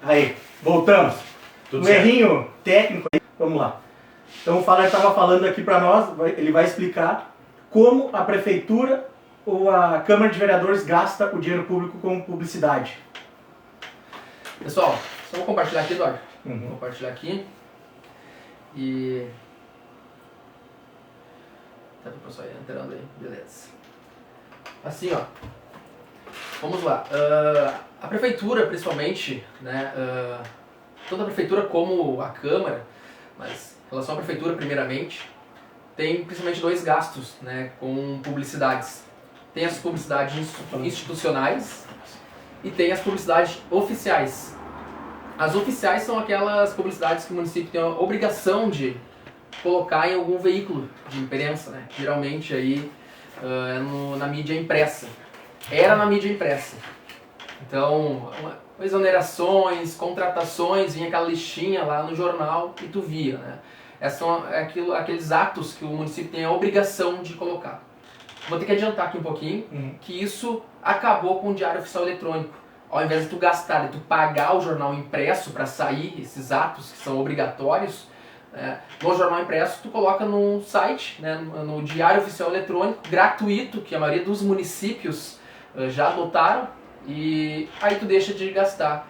Aí, voltamos. Tudo Um certo. errinho técnico aí, vamos lá. Então o Fala estava falando aqui para nós, ele vai explicar como a prefeitura ou a Câmara de Vereadores gasta o dinheiro público com publicidade. Pessoal, só vou compartilhar aqui, Eduardo. Uhum. Vou compartilhar aqui. E... Tá o pessoal entrando aí, beleza. Assim, ó. Vamos lá. A prefeitura, principalmente, né? Tanto a prefeitura como a Câmara, mas em relação à prefeitura, primeiramente, tem principalmente dois gastos, né? Com publicidades. Tem as publicidades institucionais e tem as publicidades oficiais. As oficiais são aquelas publicidades que o município tem a obrigação de colocar em algum veículo de imprensa, né? Geralmente aí na mídia impressa. Era na mídia impressa. Então, exonerações, contratações, vinha aquela listinha lá no jornal e tu via, né? Esses são aqueles atos que o município tem a obrigação de colocar. Vou ter que adiantar aqui um pouquinho, que isso acabou com o Diário Oficial Eletrônico. Ao invés de tu gastar, de tu pagar o jornal impresso para sair esses atos que são obrigatórios, no jornal impresso tu coloca no site, né, no Diário Oficial Eletrônico, gratuito, que a maioria dos municípios já adotaram, e aí tu deixa de gastar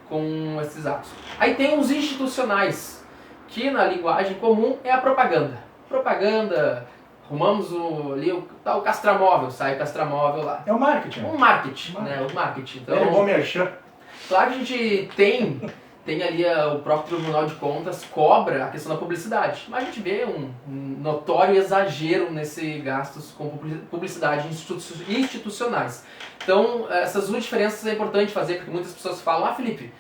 com esses atos. Aí tem os institucionais, que na linguagem comum é a propaganda. Propaganda, arrumamos o castramóvel, sai o castramóvel lá. É o marketing. Um marketing, né? O marketing. Então, É bom merchan. claro que a gente tem ali o próprio Tribunal de Contas cobra a questão da publicidade, mas a gente vê um notório exagero nesse gastos com publicidade institucionais. Então, essas duas diferenças é importante fazer, porque muitas pessoas falam, Felipe,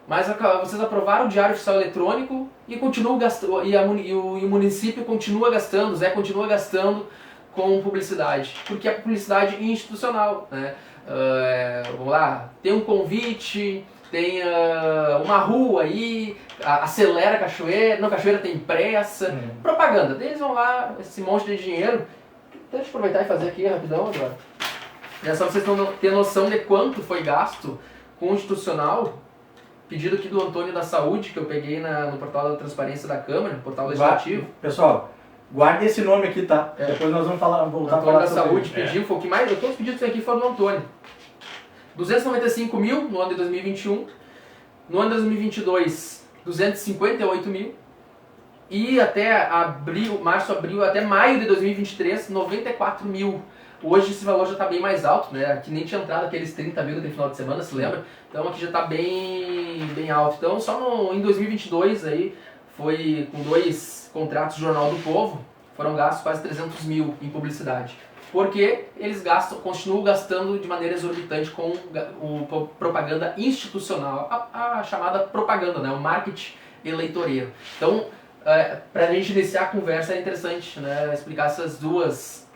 mas vocês aprovaram o Diário Oficial Eletrônico e continuam gastando, e o município continua gastando, o Zé continua gastando com publicidade, porque é publicidade institucional, né? Vamos lá, tem um convite, tem uma rua aí, acelera a Cachoeira, não, Cachoeira tem pressa, propaganda, eles vão lá, esse monte de dinheiro. Deixa eu aproveitar e fazer aqui rapidão agora. É só vocês terem noção de quanto foi gasto com o institucional. Pedido aqui do Antônio da Saúde, que eu peguei no portal da transparência da Câmara, portal legislativo. Pessoal, guarde esse nome aqui, tá? Depois nós vamos voltar a falar da sobre Saúde ele. pediu, foi o que mais, todos os pedidos aqui foram do Antônio. 295 mil no ano de 2021, no ano de 2022, 258 mil, e até março, abril, até maio de 2023, 94 mil. Hoje esse valor já está bem mais alto, né? Aqui nem tinha entrado aqueles 30 mil naquele final de semana, se lembra? Então aqui já está bem alto. Então só em 2022 aí, foi com 2 contratos do Jornal do Povo, foram gastos quase 300 mil em publicidade. Porque eles continuam gastando de maneira exorbitante com propaganda institucional, a chamada propaganda, né? O marketing eleitoreiro. Então, para a gente iniciar a conversa é interessante, né? Explicar essas duas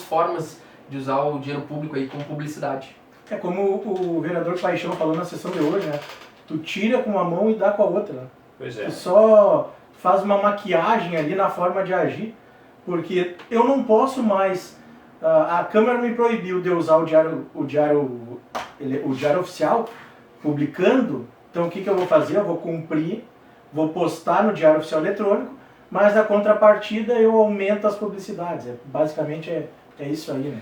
formas de usar o dinheiro público aí com publicidade. É como o vereador Paixão falou na sessão de hoje, né? Tu tira com uma mão e dá com a outra, né? Pois é. Tu só faz uma maquiagem ali na forma de agir, porque eu não posso mais... a Câmara me proibiu de usar o diário oficial publicando, então o que eu vou fazer? Eu vou cumprir, vou postar no Diário Oficial Eletrônico, mas na contrapartida eu aumento as publicidades. Basicamente é isso aí, né?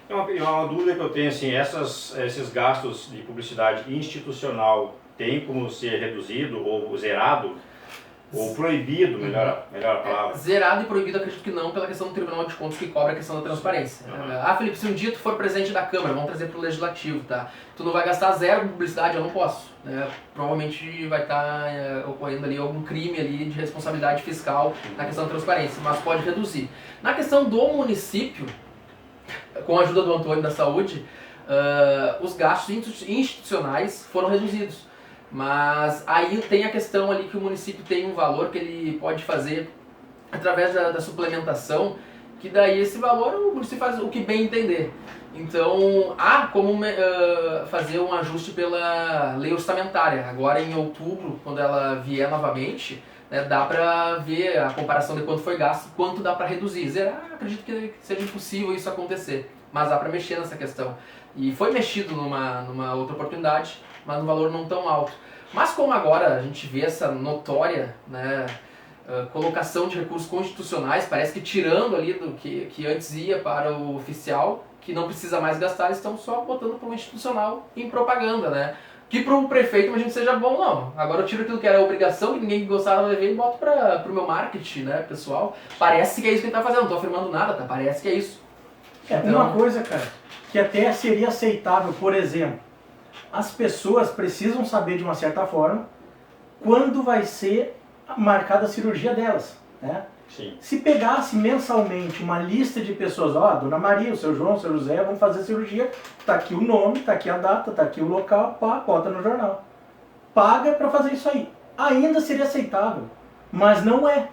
Uma dúvida que eu tenho, assim, esses gastos de publicidade institucional tem como ser reduzido ou zerado? Ou proibido, melhor a palavra? Zerado e proibido, acredito que não, pela questão do Tribunal de Contas que cobra a questão da transparência. Felipe, se um dia tu for presidente da Câmara, vamos trazer para o Legislativo, tá? Tu não vai gastar zero com publicidade, eu não posso. Provavelmente vai estar ocorrendo ali algum crime ali de responsabilidade fiscal na questão da transparência, mas pode reduzir. Na questão do município, com a ajuda do Antônio da Saúde, os gastos institucionais foram reduzidos. Mas aí tem a questão ali que o município tem um valor que ele pode fazer através da suplementação, que daí esse valor o município faz o que bem entender. Então há como fazer um ajuste pela lei orçamentária. Agora em outubro, quando ela vier novamente, né, dá pra ver a comparação de quanto foi gasto, quanto dá pra reduzir. Acredito que seja impossível isso acontecer, mas dá pra mexer nessa questão. E foi mexido numa outra oportunidade, mas um valor não tão alto. Mas como agora a gente vê essa notória, né, colocação de recursos constitucionais, parece que tirando ali do que antes ia para o oficial, que não precisa mais gastar, eles estão só botando para o institucional em propaganda, né? Que para o prefeito, imagina que seja bom, não. Agora eu tiro aquilo que era obrigação, que ninguém gostava de ver, e boto para o meu marketing, né, pessoal. Parece que é isso que ele está fazendo, não estou afirmando nada, tá? Parece que é isso. Então, uma coisa, cara, que até seria aceitável, por exemplo, as pessoas precisam saber de uma certa forma quando vai ser marcada a cirurgia delas, né? Sim. Se pegasse mensalmente uma lista de pessoas, ó, Dona Maria, o seu João, o seu José vão fazer cirurgia, tá aqui o nome, tá aqui a data, tá aqui o local, pá, bota no jornal. Paga para fazer isso aí. Ainda seria aceitável, mas não é.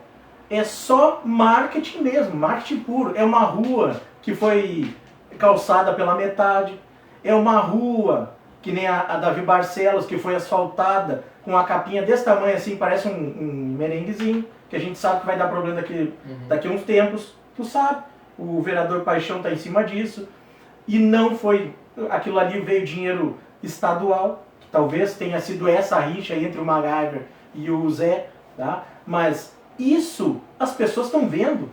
É só marketing mesmo, marketing puro. É uma rua que foi calçada pela metade, é uma rua que nem a Davi Barcelos, que foi asfaltada com a capinha desse tamanho assim, parece um merenguezinho, que a gente sabe que vai dar problema daqui a uns tempos, tu sabe, o vereador Paixão está em cima disso, e não foi, aquilo ali veio dinheiro estadual, que talvez tenha sido essa rixa entre o MacGyver e o Zé, tá? Mas isso as pessoas estão vendo,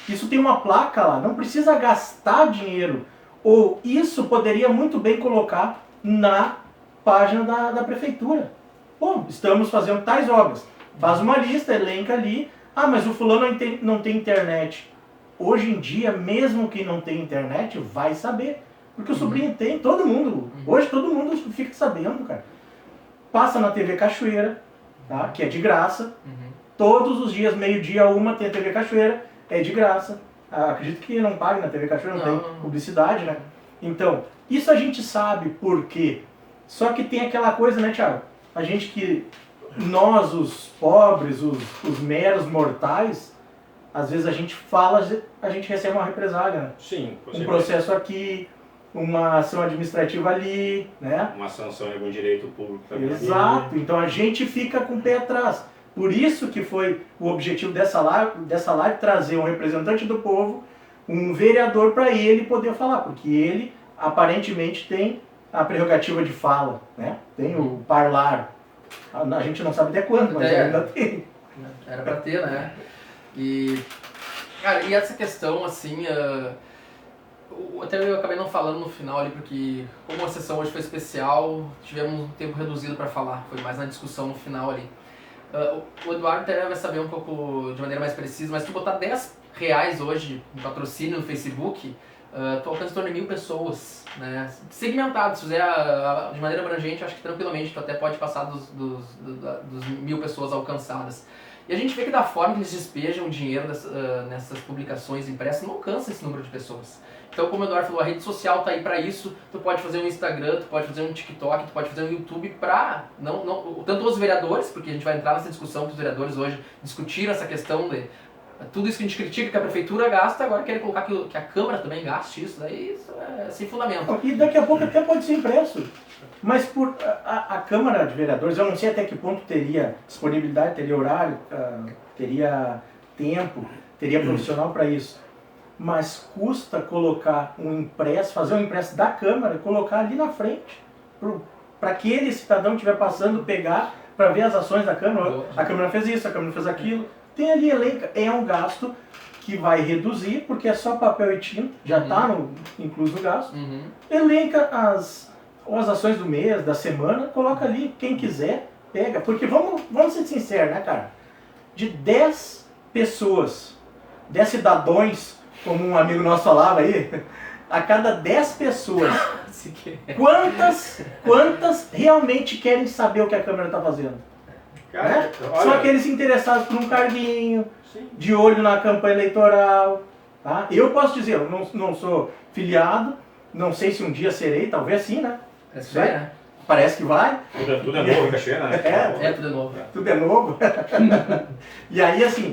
isso tem uma placa lá, não precisa gastar dinheiro, ou isso poderia muito bem colocar na página da prefeitura. Bom, estamos fazendo tais obras. Faz uma lista, elenca ali. Ah, mas o fulano não tem internet. Hoje em dia, mesmo quem não tem internet, vai saber. Porque o sobrinho tem, todo mundo. Hoje todo mundo fica sabendo, cara. Passa na TV Cachoeira, tá? Que é de graça. Todos os dias, meio-dia, uma, tem a TV Cachoeira, é de graça. Acredito que não pague na TV Cachoeira, não tem publicidade, né? Então, isso a gente sabe por quê. Só que tem aquela coisa, né, Thiago? A gente que... Nós, os pobres, os meros mortais, às vezes a gente fala, a gente recebe uma represália, né? Sim, um processo aqui, uma ação administrativa ali, né? Uma sanção em algum direito público também. Exato, então a gente fica com o pé atrás. Por isso que foi o objetivo dessa live trazer um representante do povo, um vereador para ele poder falar, porque ele aparentemente tem a prerrogativa de fala, né? Tem o parlar. A gente não sabe até quando, mas ainda tem. Era pra ter, né? E, cara, e essa questão, assim, até eu acabei não falando no final ali, porque como a sessão hoje foi especial, tivemos um tempo reduzido para falar, foi mais na discussão no final ali. O Eduardo até vai saber um pouco de maneira mais precisa, mas se tu botar R$10 hoje em patrocínio no Facebook, tu alcança em torno de 1.000 pessoas, né? Segmentado, se fizer de maneira abrangente, acho que tranquilamente tu até pode passar dos 1.000 pessoas alcançadas. E a gente vê que da forma que eles despejam o dinheiro nessas publicações impressas, não alcança esse número de pessoas. Então, como o Eduardo falou, a rede social tá aí para isso, tu pode fazer um Instagram, tu pode fazer um TikTok, tu pode fazer um YouTube para, tanto os vereadores, porque a gente vai entrar nessa discussão que os vereadores hoje discutiram essa questão de tudo isso que a gente critica que a prefeitura gasta, agora querem colocar que a Câmara também gaste isso, daí isso é sem fundamento. E daqui a pouco até pode ser impresso. Mas por a Câmara de Vereadores, eu não sei até que ponto teria disponibilidade, teria horário, teria tempo, teria profissional para isso. Mas custa colocar um impresso, fazer um impresso da Câmara, colocar ali na frente, para aquele cidadão que estiver passando, pegar, para ver as ações da Câmara. A Câmara fez isso, a Câmara fez aquilo. Tem ali elenca, é um gasto que vai reduzir, porque é só papel e tinta, já está incluso no gasto. Elenca as ações do mês, da semana, coloca ali, quem quiser, pega. Porque vamos ser sinceros, né, cara? De 10 pessoas, 10 cidadãos, como um amigo nosso falava aí, a cada 10 pessoas, quantas realmente querem saber o que a Câmara está fazendo? Cara, né? olha... Só aqueles interessados por um carguinho, de olho na campanha eleitoral. Tá? Eu posso dizer, eu não sou filiado, não sei se um dia serei, talvez sim, né? Parece que vai, né? Parece que vai. Tudo é novo em Cachoeira, né? Tudo é novo. Tudo é novo. E aí, assim,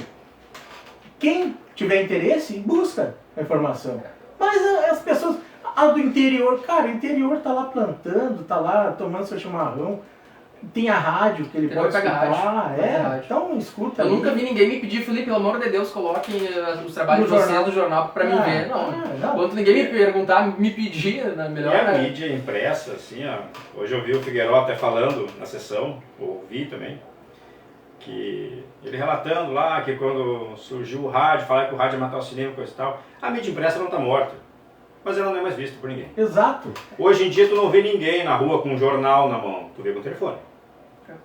quem tiver interesse, busca a informação. Mas as pessoas, do interior, cara, o interior tá lá plantando, tá lá tomando seu chimarrão. Tem a rádio que ele pode pega a escutar. rádio, pega a rádio. Então escuta. Eu ali. nunca vi ninguém me pedir, Felipe, pelo amor de Deus, coloquem os trabalhos de vocês do jornal pra mim ver. Não. Quando ninguém me perguntar, me pedir, né? Melhor. E a mídia impressa, assim, ó. Hoje eu vi o Figueiredo até falando na sessão, ouvi também, que ele relatando lá que quando surgiu o rádio, falar que o rádio ia matar o cinema, coisa e tal, a mídia impressa não está morta, mas ela não é mais vista por ninguém. Exato. Hoje em dia tu não vê ninguém na rua com um jornal na mão, tu vê com o telefone.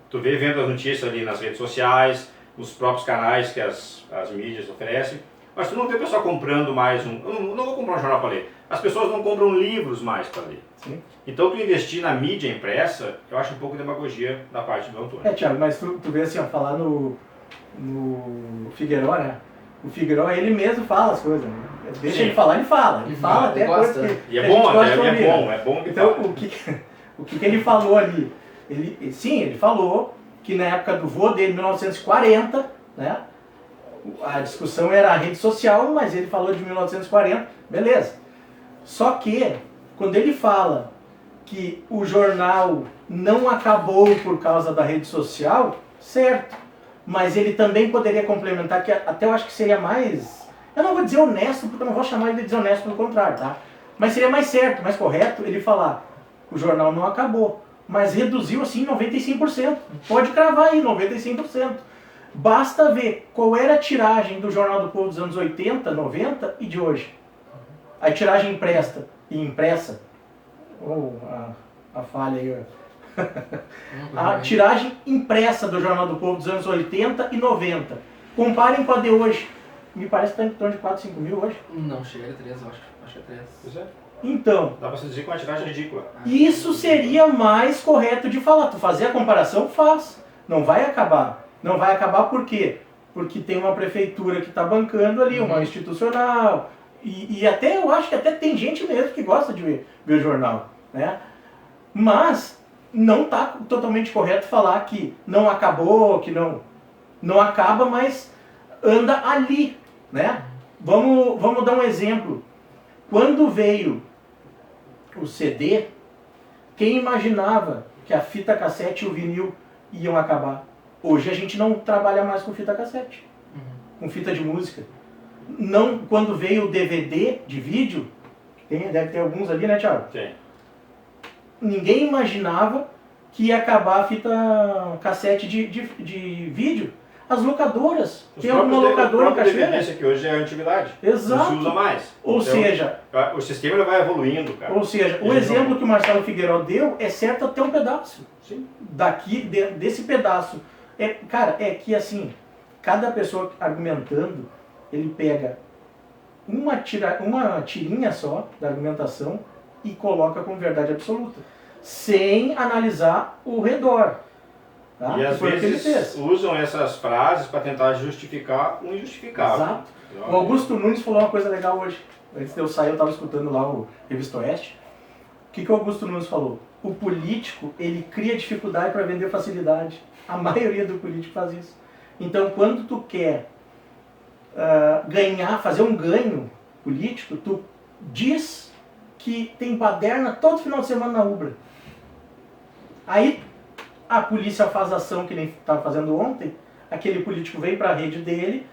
Tu vê vendo as notícias ali nas redes sociais, nos próprios canais que as mídias oferecem, mas tu não vê o pessoal comprando mais um... Eu não vou comprar um jornal para ler. As pessoas não compram livros mais para ler. Sim. Então tu investir na mídia impressa, eu acho um pouco de demagogia da parte do Antônio. Thiago, mas tu vê assim, ó, falar no Figueiredo, né? O Figueiredo, ele mesmo fala as coisas, né? Deixa Sim. ele falar, ele fala. Ele fala até coisa que E é a gente bom, gosta de até, ouvir, é bom que Então, fala. o que ele falou ali? Ele falou que na época do vô dele, 1940, né? A discussão era a rede social, mas ele falou de 1940, beleza. Só que, quando ele fala que o jornal não acabou por causa da rede social, certo. Mas ele também poderia complementar, que até eu acho que seria mais... Eu não vou dizer honesto, porque eu não vou chamar ele de desonesto, pelo contrário, tá? Mas seria mais certo, mais correto ele falar: o jornal não acabou, mas reduziu assim 95%. Pode cravar aí, 95%. Basta ver qual era a tiragem do Jornal do Povo dos anos 80, 90 e de hoje. A tiragem impressa, ou a falha aí, ó. A tiragem impressa do Jornal do Povo dos anos 80 e 90. Comparem com a de hoje. Me parece que está em torno de 4, 5 mil hoje. Não, chega a 3, eu acho. Acho que é 3. Pois é. Então, Dá pra se dizer que é uma tiragem ridícula. isso seria mais correto de falar. Tu fazer a comparação, faz. Não vai acabar. Não vai acabar por quê? Porque tem uma prefeitura que está bancando ali, uma institucional. E até eu acho que até tem gente mesmo que gosta de ver o jornal, né? Mas não está totalmente correto falar que não acabou, que não acaba, mas anda ali, né? Vamos dar um exemplo. Quando veio o CD, quem imaginava que a fita cassete e o vinil iam acabar? Hoje a gente não trabalha mais com fita cassete, com fita de música. Não, quando veio o DVD de vídeo, deve ter alguns ali, né, Thiago? Tem. Ninguém imaginava que ia acabar a fita cassete de vídeo. As locadoras, tem alguma locadora em Cachoeira? Esse aqui hoje é a antiguidade. Exato. Não se usa mais. Ou Então, seja, o sistema ele vai evoluindo, cara. o Ele exemplo não- que o Marcelo Figueiredo deu é certo até um pedaço. Sim. Desse pedaço. Cara, é que assim, cada pessoa argumentando, ele pega uma tirinha só da argumentação e coloca como verdade absoluta, sem analisar o redor. Tá? E às Foi o que ele vezes fez. usam essas frases para tentar justificar o injustificável. Exato. Então, O Augusto Nunes falou uma coisa legal hoje. Antes de eu sair, eu estava escutando lá o Revista Oeste. O que o Augusto Nunes falou? O político, ele cria dificuldade para vender facilidade. A maioria do político faz isso. Então, quando tu quer fazer um ganho político, tu diz que tem baderna todo final de semana na Ubra. Aí a polícia faz ação que nem estava fazendo ontem, aquele político vem para a rede dele,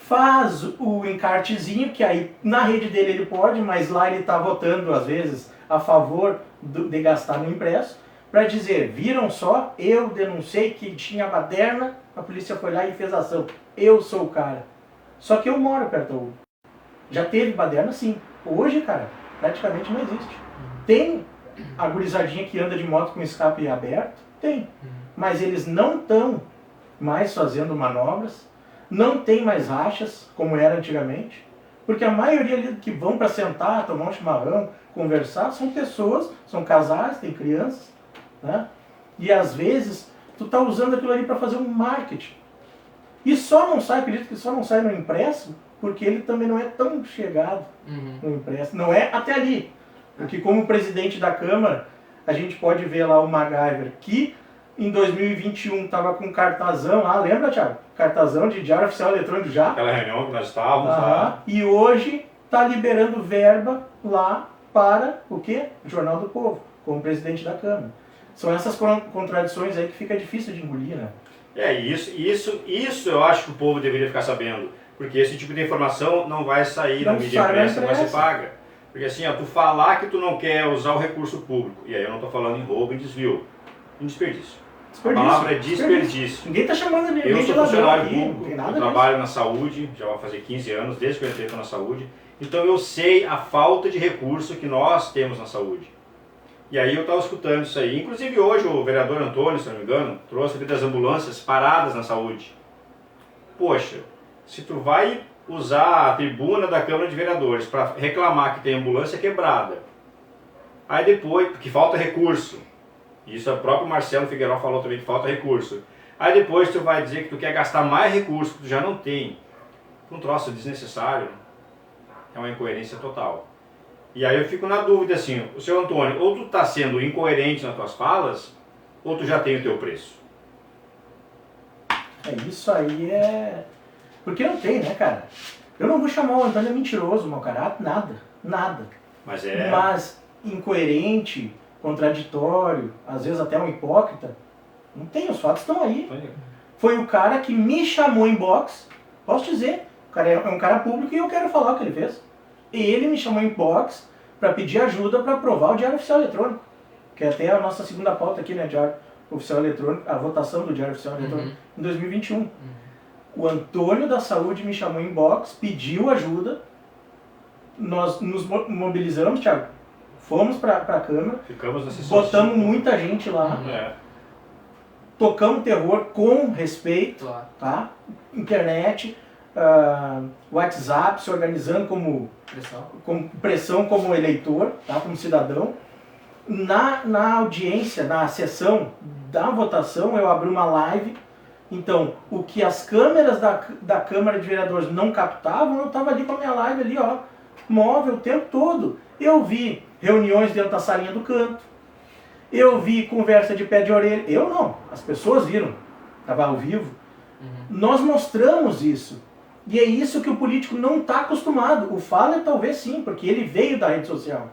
faz o encartezinho, que aí na rede dele ele pode, mas lá ele está votando às vezes a favor de gastar no impresso, para dizer: viram só, eu denunciei que tinha baderna, a polícia foi lá e fez ação, eu sou o cara. Só que eu moro perto da Ubra. Já teve baderna sim. Hoje, cara, praticamente não existe. Tem a gurizadinha que anda de moto com escape aberto? Tem. Mas eles não estão mais fazendo manobras, não tem mais rachas, como era antigamente, porque a maioria ali que vão para sentar, tomar um chimarrão, conversar, são pessoas, são casais, tem crianças, né? E às vezes tu tá usando aquilo ali para fazer um marketing. E só não sai, acredito que só não sai no impresso, porque ele também não é tão chegado no impresso. Não é até ali. Porque como presidente da Câmara, a gente pode ver lá o MacGyver, que em 2021 estava com cartazão lá, lembra, Thiago? Cartazão de Diário Oficial Eletrônico já. Aquela reunião que nós estávamos lá. E hoje está liberando verba lá para o quê? O Jornal do Povo, como presidente da Câmara. São essas contradições aí que fica difícil de engolir, né? Isso eu acho que o povo deveria ficar sabendo. Porque esse tipo de informação não vai sair na mídia impressa, mas você paga. Porque assim, ó, tu falar que tu não quer usar o recurso público, e aí eu não estou falando em roubo, em desvio, em desperdício. A palavra é desperdício. Ninguém está chamando ninguém eu de sou ladrão funcionário aqui, público, nada eu trabalho na saúde, já vai fazer 15 anos, desde que eu entrei na saúde. Então eu sei a falta de recurso que nós temos na saúde. E aí eu estava escutando isso aí. Inclusive hoje o vereador Antônio, se não me engano, trouxe ali das ambulâncias paradas na saúde. Poxa, se tu vai usar a tribuna da Câmara de Vereadores para reclamar que tem ambulância quebrada, aí depois, porque falta recurso, isso o próprio Marcelo Figueiró falou também que falta recurso, aí depois tu vai dizer que tu quer gastar mais recurso que tu já não tem, um troço desnecessário, é uma incoerência total. E aí eu fico na dúvida assim, o seu Antônio, ou tu está sendo incoerente nas tuas falas, ou tu já tem o teu preço. Isso aí é... Porque não tem, né, cara? Eu não vou chamar o Antônio mentiroso, mau caráter, nada. Mas incoerente, contraditório, às vezes até um hipócrita, não tem, os fatos estão aí. Foi o cara que me chamou em box, posso dizer, o cara é um cara público e eu quero falar o que ele fez. Ele me chamou em box para pedir ajuda para aprovar o Diário Oficial Eletrônico, que é até a nossa segunda pauta aqui, né, Diário Oficial Eletrônico, a votação do Diário Oficial Eletrônico em 2021. O Antônio da Saúde me chamou em box, pediu ajuda, nós nos mobilizamos, Thiago, fomos para a Câmara, botamos muita gente lá, tocamos terror com respeito, tá? Internet, WhatsApp, se organizando como pressão como eleitor, tá? Como cidadão. Na audiência, na sessão da votação, eu abri uma live. Então, o que as câmeras da Câmara de Vereadores não captavam, eu estava ali com a minha live ali, ó, móvel o tempo todo. Eu vi reuniões dentro da salinha do canto, eu vi conversa de pé de orelha, eu não, as pessoas viram, estava ao vivo. Nós mostramos isso, e é isso que o político não está acostumado. O Fala talvez sim, porque ele veio da rede social,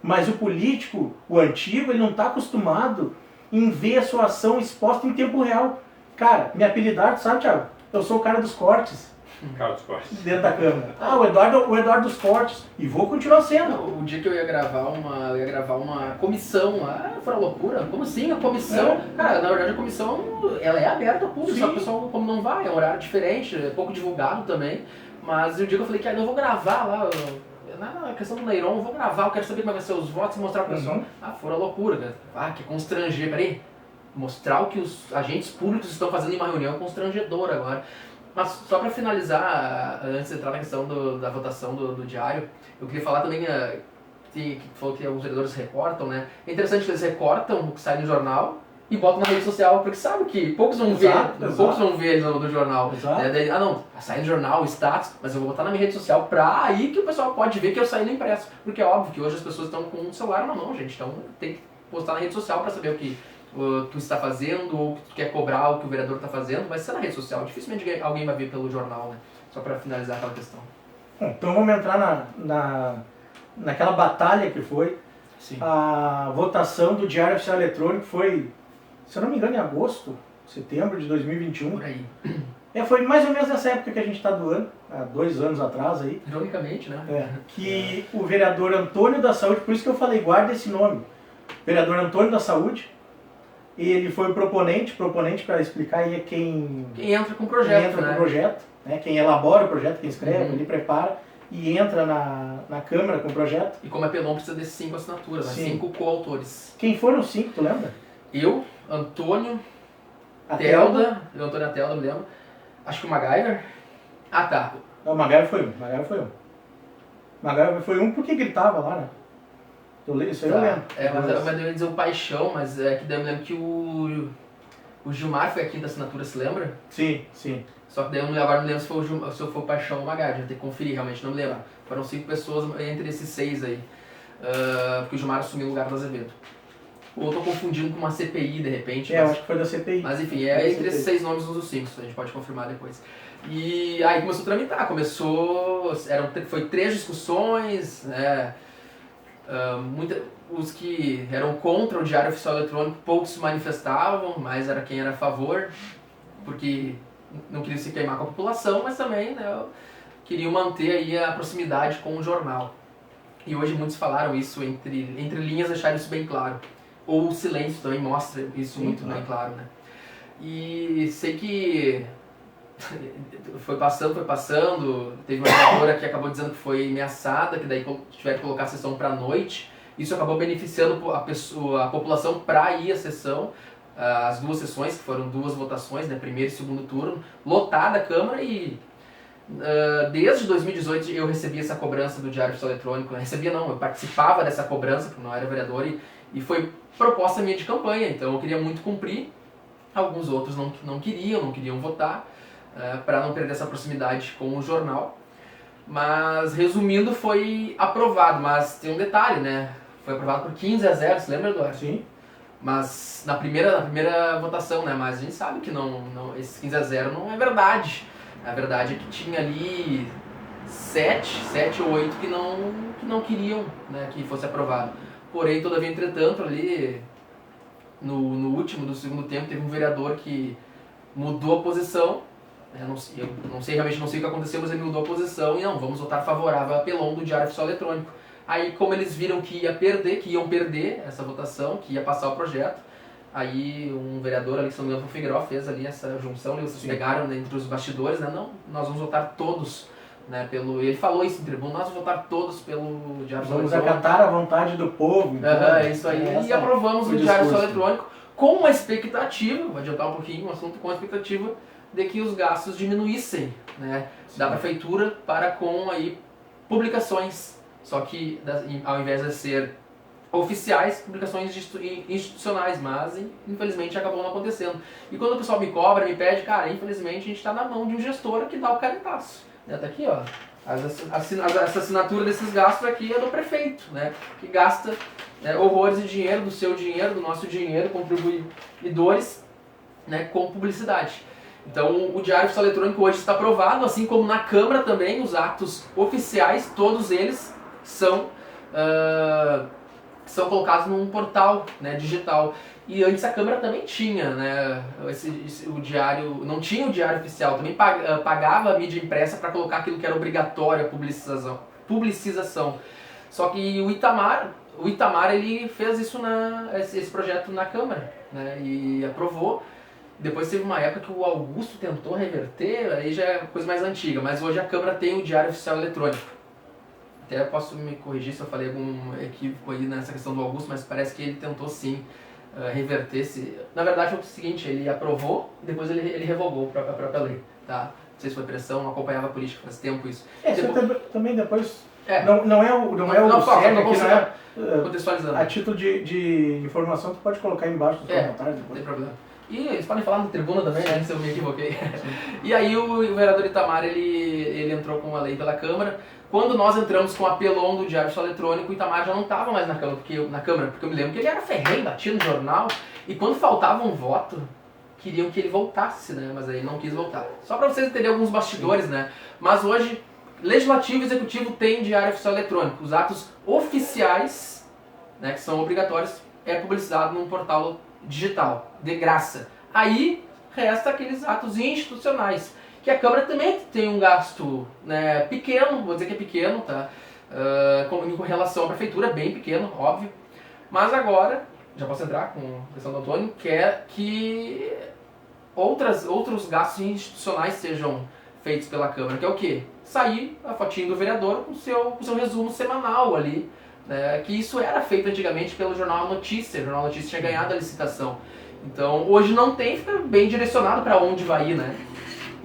mas o político, o antigo, ele não está acostumado em ver a sua ação exposta em tempo real. Cara, minha apelidade, sabe, Thiago? Eu sou o cara dos cortes. Cara dos cortes. Dentro da câmera. O Eduardo dos cortes. E vou continuar sendo. O dia que eu ia gravar uma comissão, foi uma loucura. Como assim? A comissão... Cara, na verdade a comissão, ela é aberta ao público, só que o pessoal como não vai, é um horário diferente, é pouco divulgado também. Mas o dia que eu falei que eu vou gravar lá... Na questão do Leiron, eu vou gravar, eu quero saber como vai ser os votos e mostrar pro pessoal. Foi uma loucura, cara. Que constranger, peraí. Mostrar o que os agentes públicos estão fazendo em uma reunião é constrangedor agora. Mas só para finalizar, antes de entrar na questão da votação do diário, eu queria falar também que falou que alguns vereadores recortam, né? É interessante que eles recortam o que sai no jornal e botam na rede social, porque sabe que poucos vão ver no jornal. Né? Daí, não, sai no jornal, status, mas eu vou botar na minha rede social pra aí que o pessoal pode ver que eu saí no impresso. Porque é óbvio que hoje as pessoas estão com o celular na mão, gente, então tem que postar na rede social para saber o que tu está fazendo, ou que tu quer cobrar o que o vereador está fazendo, vai ser na rede social. Dificilmente alguém vai ver pelo jornal, né? Só para finalizar aquela questão. Bom, então vamos entrar naquela batalha que foi. Sim. A votação do Diário Oficial Eletrônico foi, se eu não me engano, em agosto, setembro de 2021. Por aí. Foi mais ou menos nessa época que a gente está do ano, há 2 anos atrás aí. Ironicamente, né? Que o vereador Antônio da Saúde, por isso que eu falei, guarda esse nome, vereador Antônio da Saúde, ele foi o proponente para explicar aí quem entra com o projeto, quem entra com o projeto, né? Quem elabora o projeto, quem escreve, ele prepara e entra na Câmara com o projeto. E como é pelão, precisa desses 5 assinaturas, né? 5 coautores. Quem foram os 5, tu lembra? Eu, Antônio, Telda, Antônio Telda, me lembro. Acho que o MacGyver. Tá. Não, o MacGyver foi um. MacGyver foi um porque ele tava lá, né? Isso aí eu lembro. Mas eu ia dizer o Paixão, mas é que daí eu me lembro que o Gilmar foi a 5ª assinatura, se lembra? Sim. Só que daí agora não lembro se foi o Paixão ou o MacGyver, vou ter que conferir, realmente não me lembro. Foram 5 pessoas entre esses 6 aí, porque o Gilmar assumiu o lugar do Azevedo. Ou eu tô confundindo com uma CPI de repente. Eu acho que foi da CPI. Mas enfim, entre esses 6 nomes um dos 5, a gente pode confirmar depois. E aí começou a tramitar, foi 3 discussões, né? os que eram contra o Diário Oficial Eletrônico, poucos se manifestavam, mais era quem era a favor, porque não queriam se queimar com a população, mas também, né, queriam manter aí a proximidade com o jornal. E hoje muitos falaram isso, entre linhas deixaram isso bem claro. Ou o silêncio também mostra isso muito bem claro, né? E sei que foi passando, teve uma vereadora que acabou dizendo que foi ameaçada, que daí tiveram que colocar a sessão para a noite. Isso acabou beneficiando a população para ir à sessão, as duas sessões, que foram 2 votações, né, primeiro e segundo turno, lotada a Câmara. E desde 2018 eu recebi essa cobrança do Diário Oficial Eletrônico. Eu participava dessa cobrança, porque não era vereador, e foi proposta minha de campanha, então eu queria muito cumprir. Alguns outros não queriam votar, para não perder essa proximidade com o jornal. Mas, resumindo, foi aprovado, mas tem um detalhe, né? Foi aprovado por 15-0, você lembra, Eduardo? Sim. Mas na primeira votação, né? Mas a gente sabe que esse 15-0 não é verdade. A verdade é que tinha ali 7 ou 8 que não queriam, né, que fosse aprovado. Porém, todavia, entretanto, ali no segundo tempo, teve um vereador que mudou a posição. Eu realmente não sei o que aconteceu, mas ele mudou a posição e vamos votar favorável ao apelão do Diário Oficial Eletrônico. Aí, como eles viram que iam perder essa votação, que ia passar o projeto, aí um vereador ali, que se não me engano, Figueiró, fez ali essa junção, e vocês pegaram, né, entre os bastidores, né, nós vamos votar todos, né, ele falou isso em tribuna, nós vamos votar todos pelo Diário Oficial Eletrônico. Vamos acatar a vontade do povo. Então, isso aí, e aprovamos o Diário Oficial Eletrônico com uma expectativa, vou adiantar um pouquinho o assunto, com a expectativa de que os gastos diminuíssem, né, da prefeitura para com aí publicações, só que ao invés de ser oficiais, publicações institucionais, mas infelizmente acabou não acontecendo. E quando o pessoal me cobra, me pede, cara, infelizmente a gente está na mão de um gestor que dá o caretaço. Tá aqui, ó, essa assinatura desses gastos aqui é do prefeito, né, que gasta, né, horrores de dinheiro, do seu dinheiro, do nosso dinheiro, contribuidores, né, com publicidade. Então, o Diário Oficial Eletrônico hoje está aprovado, assim como na Câmara também, os atos oficiais, todos eles são colocados num portal, né, digital. E antes a Câmara também tinha, né, o diário, não tinha o Diário Oficial, também pagava a mídia impressa para colocar aquilo que era obrigatório, a publicização. Só que o Itamar ele fez esse projeto na Câmara, né, e aprovou. Depois teve uma época que o Augusto tentou reverter, aí já é coisa mais antiga, mas hoje a Câmara tem o Diário Oficial Eletrônico. Até posso me corrigir se eu falei algum equívoco aí nessa questão do Augusto, mas parece que ele tentou sim reverter. Na verdade foi o seguinte, ele aprovou e depois ele revogou a própria lei. Tá? Não sei se foi pressão, não acompanhava a política faz tempo isso. Também depois... Não é o sério, que não é... Contextualizando. A título de informação, tu pode colocar aí embaixo dos comentários depois. Não tem problema. E eles podem falar na tribuna também, né, se eu me equivoquei. E aí o vereador Itamar, ele entrou com uma lei pela Câmara. Quando nós entramos com o apelão do Diário Oficial Eletrônico, o Itamar já não estava mais na Câmara, porque eu me lembro que ele era ferrenho, batia no jornal, e quando faltava um voto, queriam que ele voltasse, né, mas aí ele não quis voltar. Só para vocês entenderem alguns bastidores, né, mas hoje, Legislativo e Executivo têm Diário Oficial Eletrônico. Os atos oficiais, né, que são obrigatórios, é publicizado num portal digital, de graça. Aí resta aqueles atos institucionais, que a Câmara também tem um gasto, né, pequeno, vou dizer que é pequeno, tá? Com relação à Prefeitura, bem pequeno, óbvio. Mas agora, já posso entrar com a questão do Antônio, quer que outros gastos institucionais sejam feitos pela Câmara, que é o quê? Sair a fotinho do vereador com seu resumo semanal ali, que isso era feito antigamente pelo Jornal Notícia. O Jornal Notícia tinha ganhado a licitação. Então, hoje não tem, fica bem direcionado para onde vai ir, né?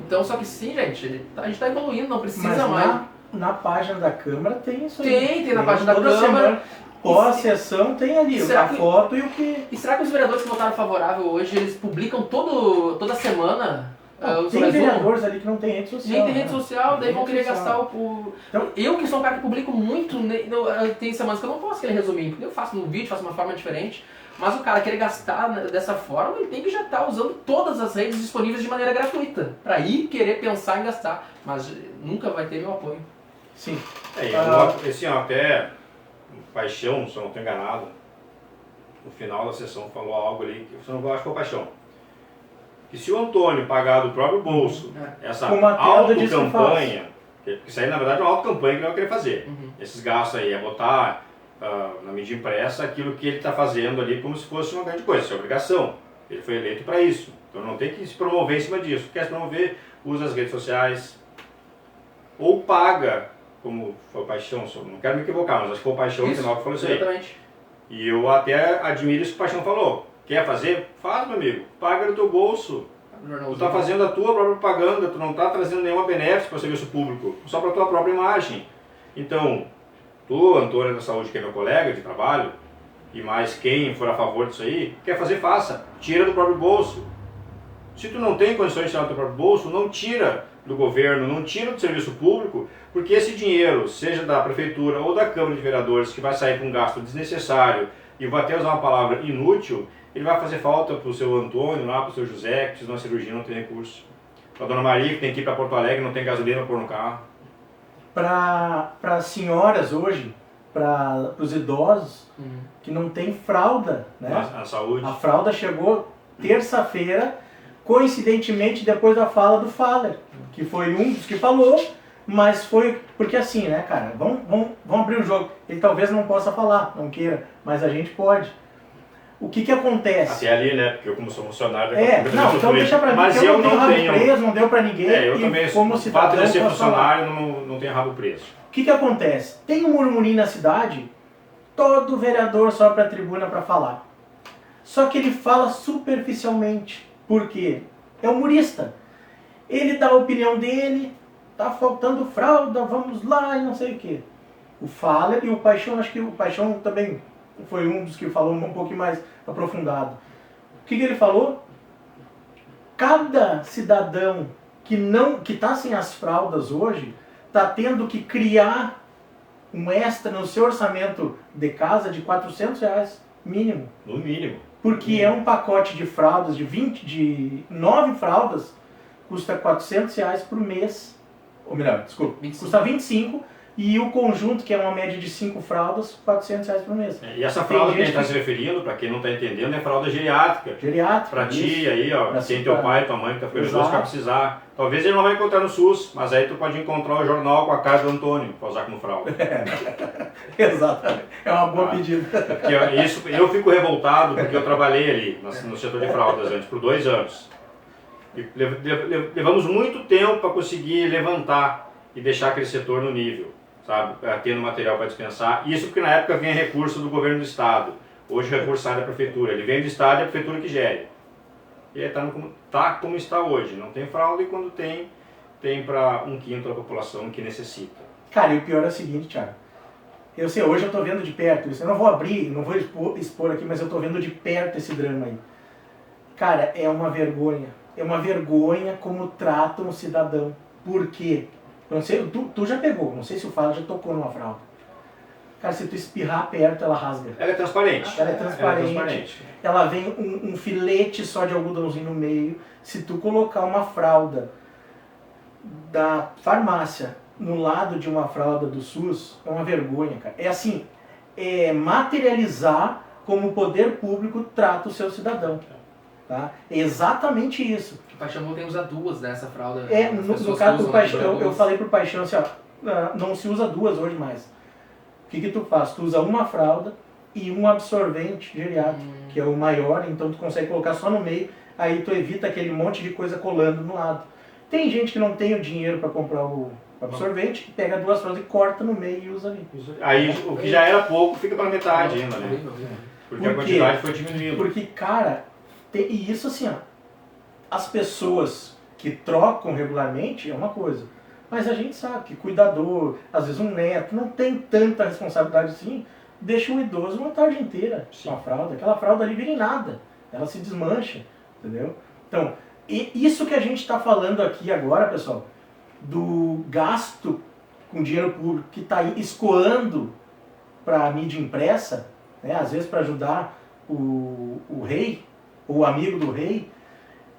Então, só que sim, gente, a gente está evoluindo, não precisa mais. Na página da Câmara tem isso aí. Tem na página da Câmara. Semana, pós-sessão tem ali a foto e o que... E será que os vereadores que votaram favorável hoje, eles publicam toda semana? Tem vereadores ali que não tem rede social. Nem tem rede social, daí vão querer gastar o... Então, eu que sou um cara que publico muito, tem semanas que eu não posso aquele resuminho, porque eu faço no vídeo, faço de uma forma diferente, mas o cara querer gastar dessa forma, ele tem que já estar usando todas as redes disponíveis de maneira gratuita, para ir querer pensar em gastar, mas nunca vai ter meu apoio. Sim. Assim, até Paixão, se eu não estou enganado, no final da sessão falou algo ali, que eu não acho que foi o Paixão. Que se o Antônio pagar do próprio bolso essa autocampanha, que isso aí na verdade é uma autocampanha que ele vai querer fazer. Esses gastos aí, é botar na mídia impressa aquilo que ele está fazendo ali como se fosse uma grande coisa, isso é obrigação. Ele foi eleito para isso, então não tem que se promover em cima disso. Quer se promover, usa as redes sociais, ou paga, como foi o Paixão, não quero me equivocar, mas acho que foi o Paixão no final que falou isso aí. Exatamente. E eu até admiro isso que o Paixão falou. Quer fazer? Faz, meu amigo. Paga do teu bolso. Tu está fazendo a tua própria propaganda, tu não está trazendo nenhuma benefício para o serviço público, só para a tua própria imagem. Então, tu, Antônio da Saúde, que é meu colega de trabalho, e mais quem for a favor disso aí, quer fazer, faça. Tira do próprio bolso. Se tu não tem condições de tirar do teu próprio bolso, não tira do governo, não tira do serviço público, porque esse dinheiro, seja da prefeitura ou da Câmara de Vereadores, que vai sair com um gasto desnecessário, e vou até usar uma palavra inútil, ele vai fazer falta para o seu Antônio, lá para o seu José, que precisa de uma cirurgia, não tem recurso. Para a dona Maria, que tem que ir para Porto Alegre, não tem gasolina para pôr no carro. Para as senhoras hoje, para os idosos, que não tem fralda, né? A saúde. A fralda chegou terça-feira, coincidentemente depois da fala do Faller, que foi um dos que falou, mas foi porque assim, né, cara, vamos abrir o jogo. Ele talvez não possa falar, não queira, mas a gente pode. O que acontece? Até ali, né, porque eu como sou funcionário... Não, então deixa pra mim, mas que eu não não tenho tenho rabo preso, não deu pra ninguém, eu e também, como o cidadão fato de ser posso falar. funcionário não tem rabo preso. O que acontece? Tem um murmurinho na cidade, todo vereador sobe pra tribuna para falar. Só que ele fala superficialmente. Por quê? É humorista. Ele dá a opinião dele, tá faltando fralda, vamos lá e não sei o quê. O Faller e o Paixão, acho que o Paixão também foi um dos que falou um pouquinho mais aprofundado. O que ele falou? Cada cidadão que tá sem as fraldas hoje, tá tendo que criar um extra no seu orçamento de casa de R$400 mínimo. No mínimo. Porque é um pacote de fraldas, de 9 fraldas, custa R$400 por mês. Ou melhor, desculpa, 25. custa 25. E o conjunto, que é uma média de 5 fraldas, R$400 por mês. E essa fralda que a gente está se referindo, para quem não está entendendo, é fralda geriátrica. Geriátrica. Para ti aí, ó, Pra tem si, teu pra- pai e tua mãe que tá ficando idoso, Exato. vai precisar. Talvez ele não vai encontrar no SUS, mas aí tu pode encontrar o jornal com a cara do Antônio, para usar como fralda. Exatamente. É uma boa pedida. Porque eu fico revoltado porque eu trabalhei ali no setor de fraldas antes, por 2 anos. E levamos muito tempo para conseguir levantar e deixar aquele setor no nível, sabe? Tendo material para dispensar. Isso porque na época vinha recurso do governo do estado. Hoje o recurso sai da prefeitura. Ele vem do estado e a prefeitura que gere. E aí tá como está hoje. Não tem fralda e quando tem para 1/5 da população que necessita. Cara, e o pior é o seguinte, Thiago. Eu sei, hoje eu tô vendo de perto isso. Eu não vou abrir, não vou expor aqui, mas eu tô vendo de perto esse drama aí. Cara, é uma vergonha. É uma vergonha como tratam o cidadão. Por quê? Eu não sei, tu já pegou, não sei se o Fala já tocou numa fralda. Cara, se tu espirrar perto, ela rasga. Ela é transparente. Ela é transparente. Ela vem um filete só de algodãozinho no meio. Se tu colocar uma fralda da farmácia no lado de uma fralda do SUS, é uma vergonha, cara. É assim, é materializar como o poder público trata o seu cidadão. Tá? É exatamente isso. O Paixão tem usar duas dessa fralda. No caso do Paixão, eu falei pro Paixão assim, ó, não se usa duas hoje mais. O que tu faz? Tu usa uma fralda e um absorvente geriátrico, que é o maior, então tu consegue colocar só no meio, aí tu evita aquele monte de coisa colando no lado. Tem gente que não tem o dinheiro para comprar o absorvente, pega 2 fraldas e corta no meio e usa ali. Aí o que já era pouco fica pela metade ainda, né? Porque a Por quê? quantidade foi diminuindo. Porque, cara, e isso assim, ó, as pessoas que trocam regularmente é uma coisa, mas a gente sabe que cuidador, às vezes um neto, não tem tanta responsabilidade assim, deixa o idoso uma tarde inteira com a fralda, aquela fralda ali vira em nada, ela se desmancha, entendeu? Então, isso que a gente está falando aqui agora, pessoal, do gasto com dinheiro público que está escoando para a mídia impressa, né, às vezes para ajudar o rei, o amigo do rei,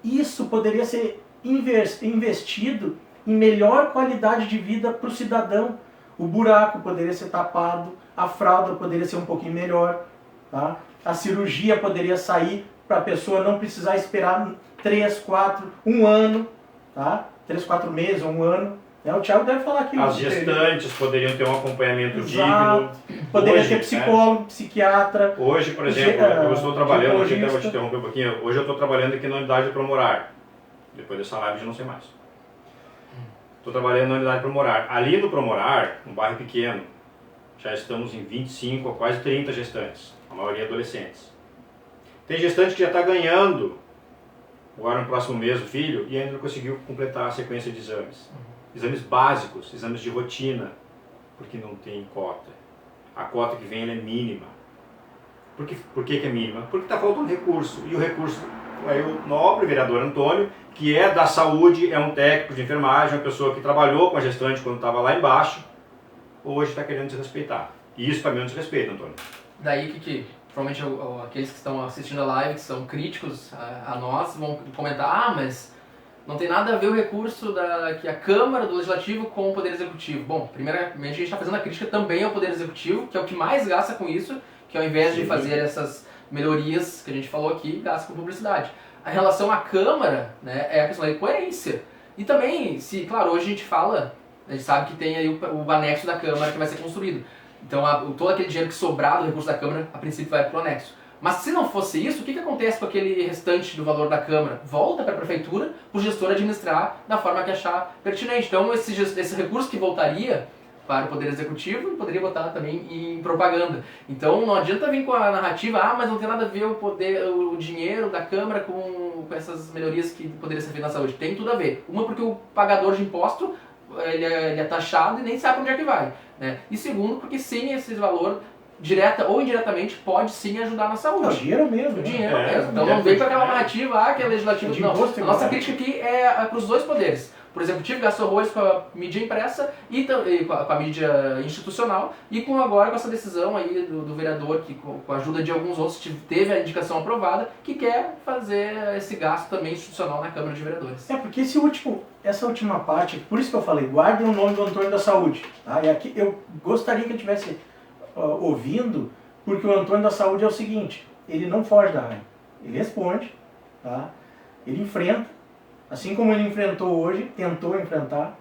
isso poderia ser investido em melhor qualidade de vida para o cidadão. o buraco poderia ser tapado, a fralda poderia ser um pouquinho melhor, tá? A cirurgia poderia sair para a pessoa não precisar esperar 3, 4, 1 ano, tá? 3, 4 meses ou 1 ano. O Thiago deve falar aqui. As gestantes poderiam ter um acompanhamento Exato. digno. Poderia Hoje, ter psicólogo, né? Psiquiatra. Hoje, por exemplo, eu estou trabalhando, aqui, ginecologista. vou te interromper um pouquinho, hoje eu estou trabalhando aqui na unidade de Promorar. Depois dessa live já não sei mais. Estou trabalhando na unidade de Promorar. Ali no Promorar, um bairro pequeno, já estamos em 25 a quase 30 gestantes, a maioria adolescentes. Tem gestante que já está ganhando, agora no próximo mês, o filho, e ainda não conseguiu completar a sequência de exames. Exames básicos, exames de rotina, porque não tem cota. A cota que vem ela é mínima. Por que é mínima? Porque está faltando recurso. E o recurso é o nobre vereador Antônio, que é da saúde, é um técnico de enfermagem, uma pessoa que trabalhou com a gestante quando estava lá embaixo, hoje está querendo desrespeitar. E isso para mim é um desrespeito, Antônio. Daí que provavelmente aqueles que estão assistindo a live, que são críticos a nós, vão comentar, mas não tem nada a ver o recurso que a Câmara do Legislativo com o Poder Executivo. Bom, primeiramente a gente está fazendo a crítica também ao Poder Executivo, que é o que mais gasta com isso, que ao invés de fazer essas melhorias que a gente falou aqui, gasta com publicidade. A relação à Câmara, né, é a questão da coerência. E também, claro, hoje a gente fala, a gente sabe que tem aí o anexo da Câmara que vai ser construído. Então todo aquele dinheiro que sobrar do recurso da Câmara, a princípio vai para o anexo. Mas se não fosse isso, o que acontece com aquele restante do valor da Câmara? Volta para a Prefeitura, para o gestor administrar da forma que achar pertinente. Então esse recurso que voltaria para o Poder Executivo, ele poderia botar também em propaganda. Então não adianta vir com a narrativa, mas não tem nada a ver o dinheiro da Câmara com essas melhorias que poderiam ser feitas na saúde. Tem tudo a ver. Uma porque o pagador de imposto, ele é taxado e nem sabe onde é que vai, né? E segundo, porque sim, esse valor, direta ou indiretamente, pode sim ajudar na saúde. É o dinheiro mesmo. O né? dinheiro mesmo. Então não vem com aquela narrativa, que é legislativo. Não. imposto, A nossa né? crítica aqui é para os dois poderes. Por exemplo, o Executivo gastou horrores com a mídia impressa e com a mídia institucional e agora com essa decisão aí do vereador, que com a ajuda de alguns outros teve a indicação aprovada, que quer fazer esse gasto também institucional na Câmara de Vereadores. Porque essa última parte, por isso que eu falei, guardem o nome do Antônio da Saúde. Tá? E aqui eu gostaria que ele estivesse ouvindo, porque o Antônio da Saúde é o seguinte, ele não foge da raia, ele responde, tá? Ele enfrenta, assim como ele enfrentou hoje, tentou enfrentar.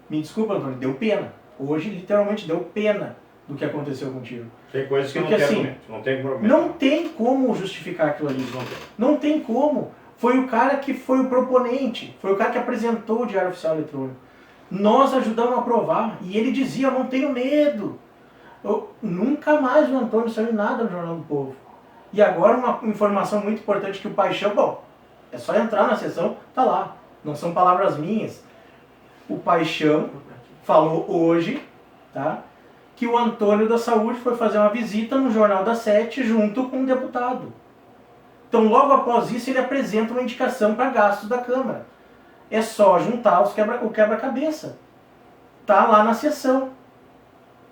Me desculpa, Antônio, deu pena. Hoje, literalmente, deu pena do que aconteceu contigo. Tem coisas que porque, não tem assim, argumento, não tem argumento. Não tem como justificar aquilo ali. Não tem como. Foi o cara que foi o proponente, foi o cara que apresentou o Diário Oficial Eletrônico. Nós ajudamos a aprovar. E ele dizia, eu não tenho medo. Nunca mais o Antônio saiu nada no Jornal do Povo. E agora uma informação muito importante que o Paixão, bom, é só entrar na sessão, tá lá. Não são palavras minhas. O Paixão falou hoje, tá, que o Antônio da Saúde foi fazer uma visita no Jornal da Sete junto com um deputado. Então, logo após isso, ele apresenta uma indicação para gastos da Câmara. É só juntar o quebra-cabeça. Tá lá na sessão.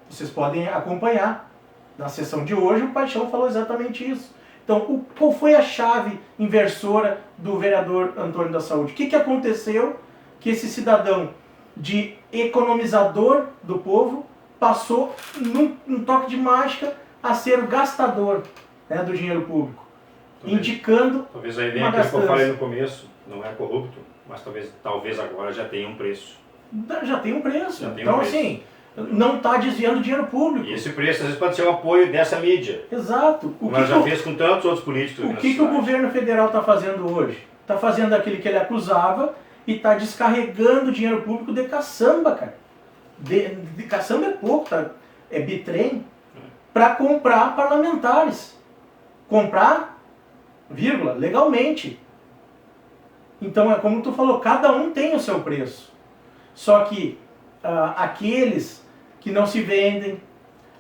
Vocês podem acompanhar. Na sessão de hoje, o Paixão falou exatamente isso. Então, qual foi a chave inversora do vereador Antônio da Saúde? O que aconteceu que esse cidadão de economizador do povo passou, num toque de mágica, a ser o gastador, né, do dinheiro público? Indicando talvez a ideia uma que eu gastança. falei no começo, não é corrupto, mas talvez agora já tenha um preço. Já tem um preço. Já tem um Então, preço. assim, não está desviando dinheiro público. E esse preço, às vezes, pode ser o apoio dessa mídia. Exato. Como ela já fez com tantos outros políticos. O que o governo federal está fazendo hoje? Está fazendo aquilo que ele acusava e está descarregando dinheiro público de caçamba, cara. De caçamba é pouco, tá? É bitrem, para comprar parlamentares. Comprar, vírgula, legalmente. Então, é como tu falou, cada um tem o seu preço. Só que aqueles que não se vendem,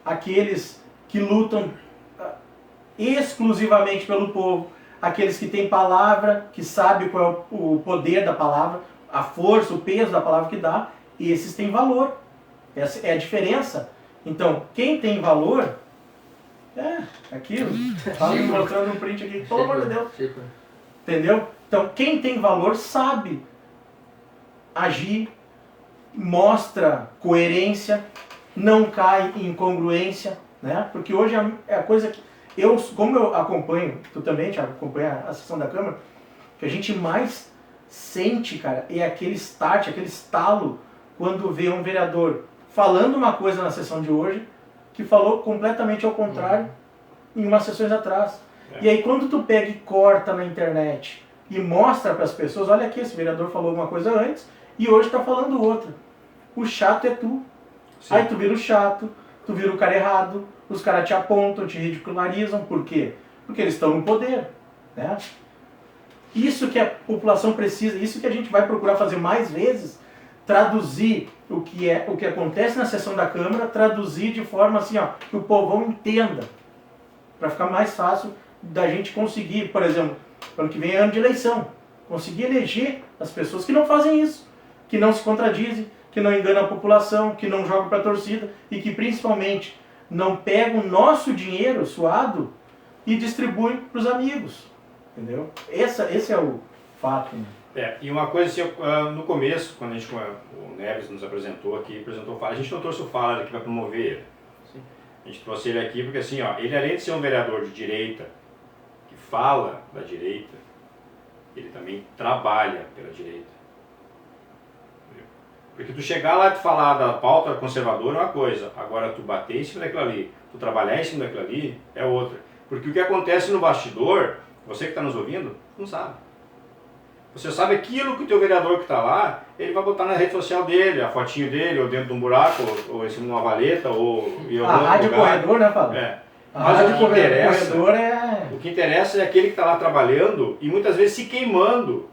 aqueles que lutam exclusivamente pelo povo, aqueles que têm palavra, que sabem qual é o poder da palavra, a força, o peso da palavra que dá, esses têm valor. Essa é a diferença. Então, quem tem valor, aquilo. Estava me mostrando um print aqui, pelo amor de Deus. Entendeu? Então, quem tem valor sabe agir, mostra coerência não cai em incongruência, né? Porque hoje é a coisa que como eu acompanho, tu também te acompanha a sessão da Câmara, que a gente mais sente, cara, é aquele start, aquele estalo quando vê um vereador falando uma coisa na sessão de hoje que falou completamente ao contrário em umas sessões atrás. E aí quando tu pega e corta na internet e mostra para as pessoas, olha aqui, esse vereador falou uma coisa antes e hoje está falando outra. O chato é tu. Sim. Aí tu vira o chato, tu vira o cara errado, os caras te apontam, te ridicularizam. Por quê? Porque eles estão no poder, né? Isso que a população precisa, isso que a gente vai procurar fazer mais vezes, traduzir o que acontece na sessão da Câmara, traduzir de forma assim, ó, que o povão entenda, para ficar mais fácil da gente conseguir, por exemplo, ano que vem é ano de eleição, conseguir eleger as pessoas que não fazem isso, que não se contradizem, que não enganam a população, que não jogam para a torcida e que principalmente não pegam o nosso dinheiro suado e distribuem para os amigos, entendeu? Esse é o fato. Né? E uma coisa assim, no começo, quando o Neves nos apresentou aqui, apresentou o Fala, a gente não trouxe o Fala aqui para promover ele. Sim. A gente trouxe ele aqui porque assim, ó, ele além de ser um vereador de direita, que fala da direita, ele também trabalha pela direita. Porque tu chegar lá e tu falar da pauta conservadora é uma coisa, agora tu bater em cima daquilo ali, tu trabalhar em cima daquilo ali é outra. Porque o que acontece no bastidor, você que está nos ouvindo, não sabe. Você sabe aquilo que o teu vereador que está lá, ele vai botar na rede social dele, a fotinho dele, ou dentro de um buraco, ou em cima de uma valeta, ou em algum lugar. A rádio corredor, né, Fábio? Mas o que interessa é aquele que está lá trabalhando e muitas vezes se queimando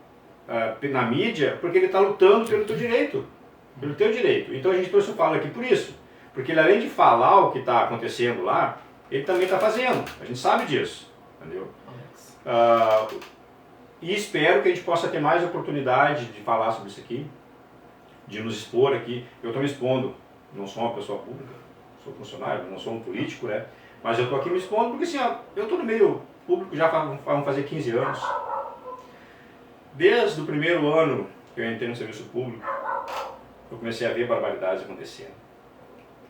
na mídia, porque ele está lutando pelo teu direito. Pelo teu direito. Então a gente trouxe o Fala aqui por isso. Porque ele além de falar o que está acontecendo lá, ele também está fazendo. A gente sabe disso. Entendeu? E espero que a gente possa ter mais oportunidade de falar sobre isso aqui, de nos expor aqui. Eu estou me expondo, não sou uma pessoa pública, sou funcionário, não sou um político, né? Mas eu estou aqui me expondo porque assim, ó, eu estou no meio público já vão fazer 15 anos. Desde o primeiro ano que eu entrei no serviço público, eu comecei a ver barbaridades acontecendo.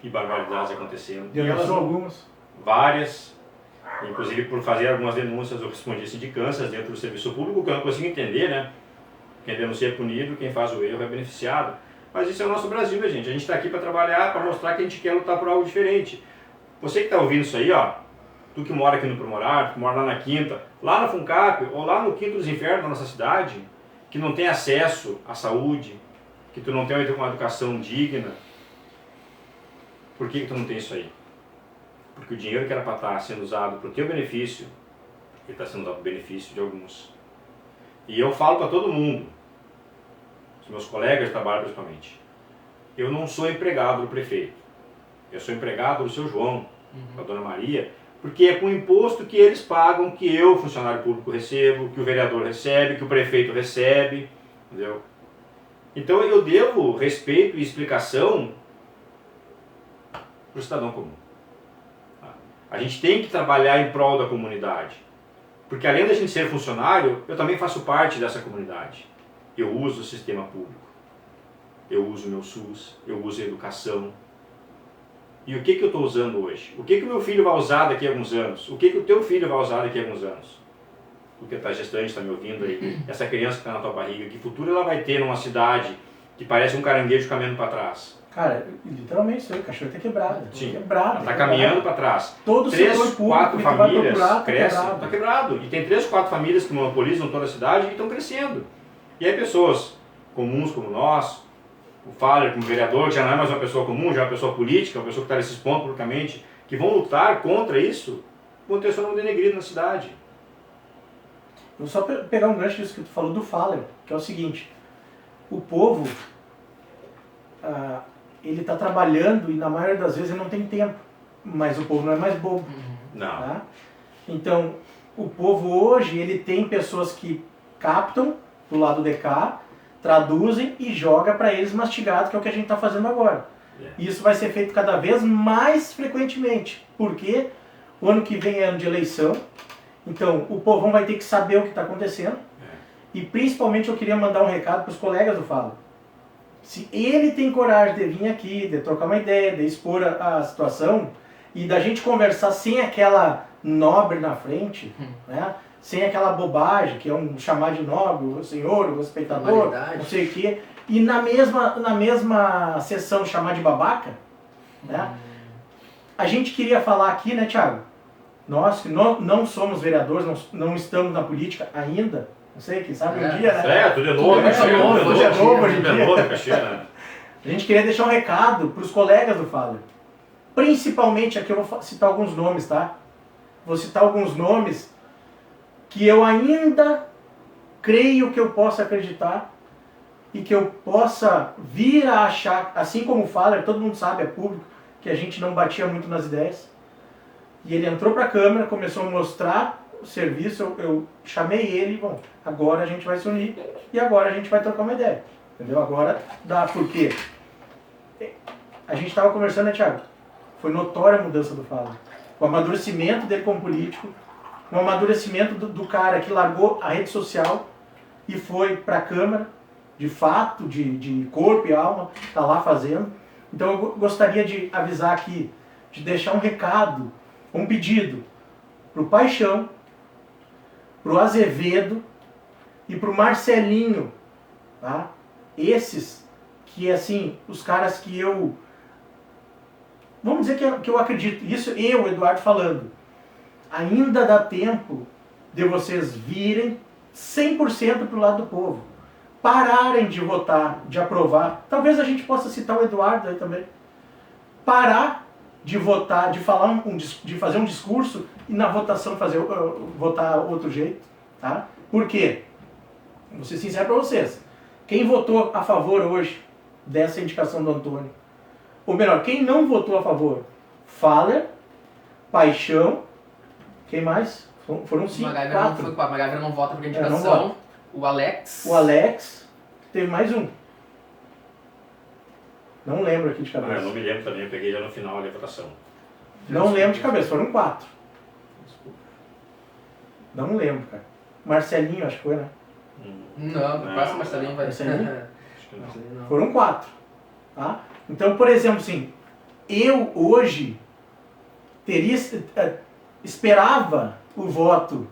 E barbaridades acontecendo. E elas são algumas? Várias. Inclusive por fazer algumas denúncias, eu respondi sindicâncias dentro do serviço público, que eu não consigo entender, né? Quem denuncia é punido, quem faz o erro é beneficiado. Mas isso é o nosso Brasil, né, gente? A gente está aqui para trabalhar, para mostrar que a gente quer lutar por algo diferente. Você que está ouvindo isso aí, ó, tu que mora aqui no Primorar, que mora lá na Quinta, lá na Funcap, ou lá no Quinto dos Infernos da nossa cidade, que não tem acesso à saúde, que tu não tem uma educação digna, por que tu não tem isso aí? Porque o dinheiro que era para estar sendo usado para o teu benefício, ele está sendo usado para o benefício de alguns. E eu falo para todo mundo, os meus colegas de trabalho principalmente, eu não sou empregado do prefeito, eu sou empregado do seu João, da dona Maria, porque é com o imposto que eles pagam, que eu, funcionário público, recebo, que o vereador recebe, que o prefeito recebe, entendeu? Então eu devo respeito e explicação para o cidadão comum. A gente tem que trabalhar em prol da comunidade, porque além da gente ser funcionário, eu também faço parte dessa comunidade. Eu uso o sistema público, eu uso o meu SUS, eu uso a educação. E o que eu estou usando hoje? O que o meu filho vai usar daqui a alguns anos? O que o teu filho vai usar daqui a alguns anos? O que a gestante está me ouvindo aí, essa criança que está na tua barriga, que futuro ela vai ter numa cidade que parece um caranguejo caminhando para trás? Cara, literalmente isso aí, o cachorro está quebrado. Sim, quebrado. Está caminhando para trás. Todo 3, 4 famílias crescem, está quebrado. E tem 3, 4 famílias que monopolizam toda a cidade e estão crescendo. E aí pessoas comuns como nós, o Faller como vereador, que já não é mais uma pessoa comum, já é uma pessoa política, uma pessoa que está nesse ponto publicamente, que vão lutar contra isso, vão ter seu nome denegrido na cidade. Eu vou só pegar um gancho disso que tu falou do Faller, que é o seguinte, o povo, ele está trabalhando e na maioria das vezes ele não tem tempo, mas o povo não é mais bobo. Não. Tá? Então, o povo hoje, ele tem pessoas que captam do lado de cá, traduzem e joga para eles mastigado, que é o que a gente está fazendo agora. E isso vai ser feito cada vez mais frequentemente, porque o ano que vem é ano de eleição, então o povão vai ter que saber o que está acontecendo, e principalmente eu queria mandar um recado para os colegas do Fala, Se ele tem coragem de vir aqui, de trocar uma ideia, de expor a situação e da gente conversar sem aquela nobre na frente, né? Sem aquela bobagem, que é um chamar de nobre, o senhor, o respeitador, não sei o quê, e na mesma sessão chamar de babaca, né? A gente queria falar aqui, né, Thiago? Nós que não somos vereadores, não estamos na política ainda, não sei, quem sabe um dia, né? Tudo é novo, Tudo é novo hoje em dia. Caxias. A gente queria deixar um recado para os colegas do Faller. Principalmente, aqui eu vou citar alguns nomes, tá? Vou citar alguns nomes que eu ainda creio que eu possa acreditar e que eu possa vir a achar, assim como o Faller, todo mundo sabe, é público, que a gente não batia muito nas ideias. E ele entrou para a Câmara, começou a mostrar o serviço, eu chamei ele, bom, agora a gente vai se unir e agora a gente vai trocar uma ideia. Entendeu? Agora dá, porque a gente estava conversando, né, Thiago? Foi notória a mudança do Faller. O amadurecimento dele como político, o amadurecimento do cara que largou a rede social e foi para a Câmara, de fato, de corpo e alma, está lá fazendo. Então eu gostaria de avisar aqui, de deixar um recado, um pedido para o Paixão, para o Azevedo e para o Marcelinho, tá? Esses que, assim, os caras que eu... Vamos dizer que eu acredito, isso eu, Eduardo, falando. Ainda dá tempo de vocês virem 100% para o lado do povo. Pararem de votar, de aprovar. Talvez a gente possa citar o Eduardo aí também. Parar de votar, de fazer um discurso e na votação votar outro jeito. Tá? Por quê? Vou ser sincero para vocês. Quem votou a favor hoje dessa indicação do Antônio? Ou melhor, quem não votou a favor? Faller, Paixão, quem mais? Foram 5, 4. A MacGyver não vota por indicação. O Alex. Teve mais um. Não lembro aqui de cabeça. Eu não me lembro também, eu peguei já no final ali a votação. Não lembro de cabeça, foram 4. Desculpa. Não lembro, cara. Marcelinho, acho que foi, né? Não, passa o Marcelinho, vai. Marcelinho? Acho que não. Foram 4. Tá? Então, por exemplo, assim, eu hoje esperava o voto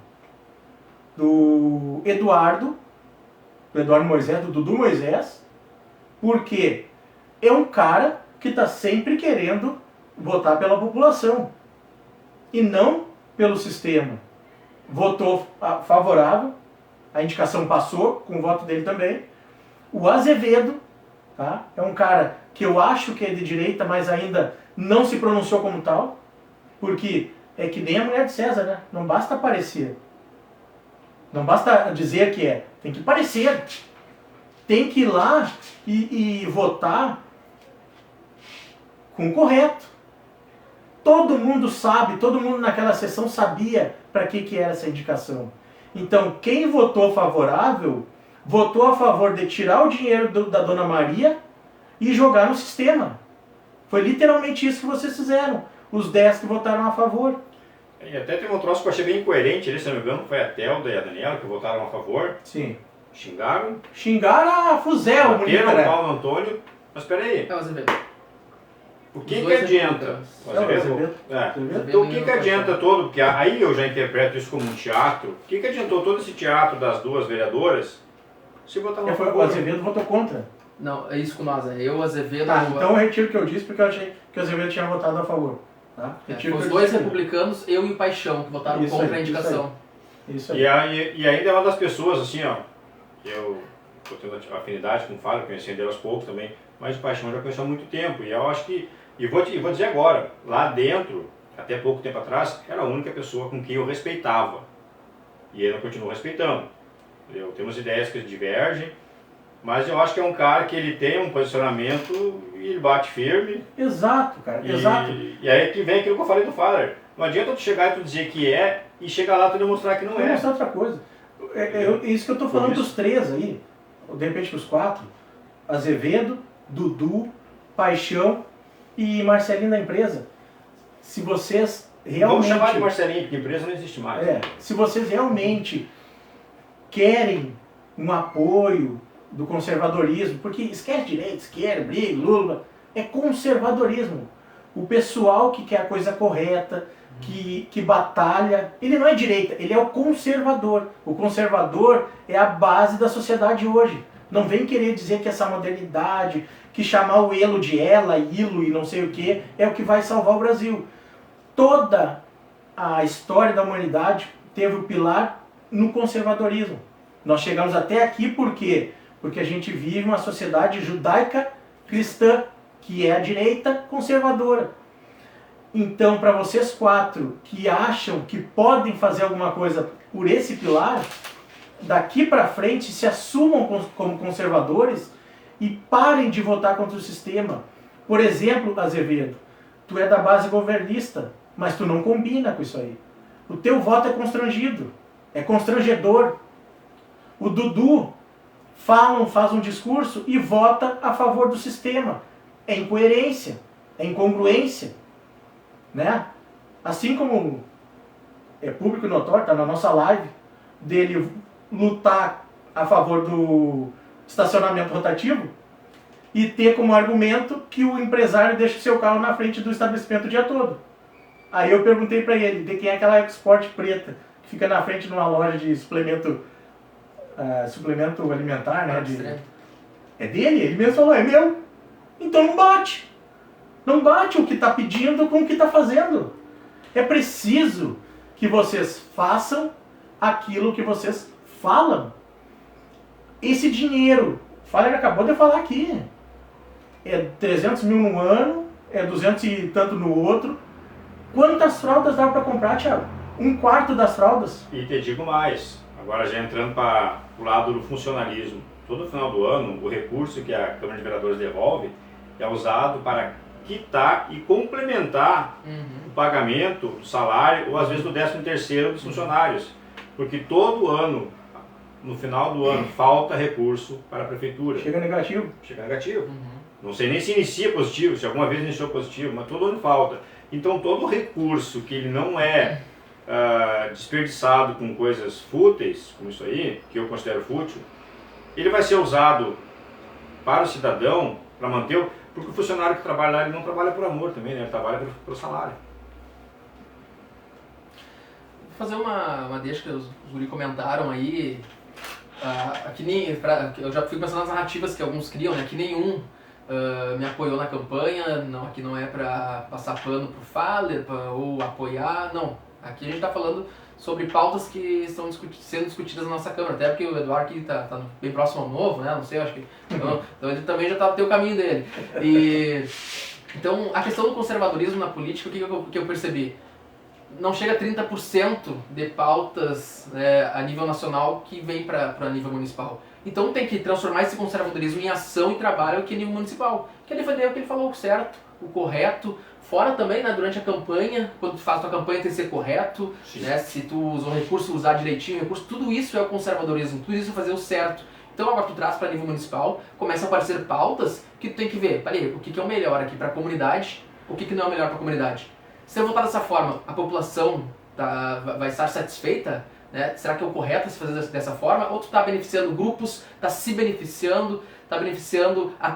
do Eduardo Moisés, do Dudu Moisés, porque é um cara que está sempre querendo votar pela população e não pelo sistema. Votou favorável, a indicação passou com o voto dele também. O Azevedo, tá? É um cara que eu acho que é de direita, mas ainda não se pronunciou como tal, porque é que nem a mulher de César, né? Não basta parecer. Não basta dizer que é. Tem que parecer. Tem que ir lá e votar com o correto. Todo mundo sabe, todo mundo naquela sessão sabia para que era essa indicação. Então, quem votou favorável, votou a favor de tirar o dinheiro da Dona Maria e jogar no sistema. Foi literalmente isso que vocês fizeram. Os 10 que votaram a favor. E até teve um troço que eu achei bem incoerente, se não me engano, foi a Telda e a Daniela que votaram a favor. Sim. Xingaram. Xingaram a fuzel, bonito, Bateram né? o pau no Antônio. Mas peraí, É o Azevedo. o que adianta? O Azevedo? Azevedo. Então o que adianta todo, porque aí eu já interpreto isso como um teatro, o que adiantou todo esse teatro das duas vereadoras se votaram a O favor? Azevedo votou contra. Não, é isso com nós, é eu, Azevedo... Tá, então eu retiro o que eu disse porque eu achei que o Azevedo tinha votado a favor. Tá? Retiro o que os eu dois disse. republicanos, eu e o Paixão, que votaram Isso contra aí, a indicação. Isso aí. E ainda é uma das pessoas, assim, ó, eu tô tendo afinidade com o Fábio, conhecendo ele aos poucos também, mas o Paixão já conheceu há muito tempo, e eu acho que, e vou dizer agora, lá dentro, até pouco tempo atrás, era a única pessoa com quem eu respeitava, e ele continua respeitando. Eu tenho umas ideias que divergem, mas eu acho que é um cara que ele tem um posicionamento e ele bate firme. Exato, cara, exato. E aí que vem aquilo que eu falei do Faller. Não adianta tu chegar e tu dizer que é e chegar lá tu demonstrar que não Vou é. mostrar outra coisa. Isso que eu tô falando dos 3 aí, de repente dos 4, Azevedo, Dudu, Paixão e Marcelinho da empresa. Se vocês realmente... Vamos chamar de Marcelinho, porque a empresa não existe mais. Se vocês realmente querem um apoio do conservadorismo, porque esquece direita, esquerda, briga, Lula, é conservadorismo. O pessoal que quer a coisa correta, que batalha, ele não é direita, ele é o conservador. O conservador é a base da sociedade hoje. Não vem querer dizer que essa modernidade, que chamar o elo de ela, ilo e não sei o que, é o que vai salvar o Brasil. Toda a história da humanidade teve o pilar no conservadorismo. Nós chegamos até aqui por quê? Porque a gente vive uma sociedade judaica cristã, que é a direita conservadora. Então, para vocês 4 que acham que podem fazer alguma coisa por esse pilar, daqui para frente se assumam como conservadores e parem de votar contra o sistema. Por exemplo, Azevedo, tu é da base governista, mas tu não combina com isso aí. O teu voto é constrangido, é constrangedor. O Dudu faz um discurso e vota a favor do sistema. É incoerência, é incongruência. Né? Assim como é público notório, está na nossa live, dele lutar a favor do estacionamento rotativo e ter como argumento que o empresário deixa o seu carro na frente do estabelecimento o dia todo. Aí eu perguntei para ele de quem é aquela Export preta que fica na frente de uma loja de suplemento alimentar, né? É dele? Ele mesmo falou, é meu. Então não bate. Não bate o que está pedindo com o que está fazendo. É preciso que vocês façam aquilo que vocês falam. Esse dinheiro, o Fagner acabou de falar aqui, é 300 mil no ano, é 200 e tanto no outro. Quantas fraldas dá para comprar, Thiago? 1/4 das fraldas. E te digo mais, agora já entrando para o lado do funcionalismo. Todo final do ano, o recurso que a Câmara de Vereadores devolve é usado para quitar e complementar o pagamento do salário ou às vezes do 13º dos funcionários. Porque todo ano, no final do ano, falta recurso para a prefeitura. Chega negativo. Chega negativo. Não sei nem se inicia positivo, se alguma vez iniciou positivo, mas todo ano falta. Então todo recurso que ele não é desperdiçado com coisas fúteis, como isso aí, que eu considero fútil, ele vai ser usado para o cidadão, para manter porque o funcionário que trabalha lá, ele não trabalha por amor também, né? Ele trabalha pelo salário. Vou fazer uma deixa que os guri comentaram aí, eu já fui pensando nas narrativas que alguns criam, né? Que nenhum me apoiou na campanha, não, aqui não é para passar pano pro Faller ou apoiar, não. Aqui a gente está falando sobre pautas que estão sendo discutidas na nossa Câmara, até porque o Eduardo aqui está bem próximo ao novo, né? Não sei, acho que então ele também já tem o caminho dele. Então, a questão do conservadorismo na política, o que eu percebi? Não chega a 30% de pautas a nível nacional que vem para nível municipal. Então tem que transformar esse conservadorismo em ação e trabalho aqui a nível municipal. Que ele defendeu o que ele falou, o certo, o correto. Fora também, né, durante a campanha, quando tu faz tua campanha tem que ser correto, né, se tu usa um recurso, usar direitinho o recurso, tudo isso é o conservadorismo, tudo isso é fazer o certo. Então agora tu traz para nível municipal, começam a aparecer pautas que tu tem que ver, peraí, o que é o melhor aqui para a comunidade, o que não é o melhor para a comunidade. Se eu votar dessa forma, a população vai estar satisfeita? Né? Será que é o correto se fazer dessa forma? Ou tu está beneficiando grupos, está se beneficiando,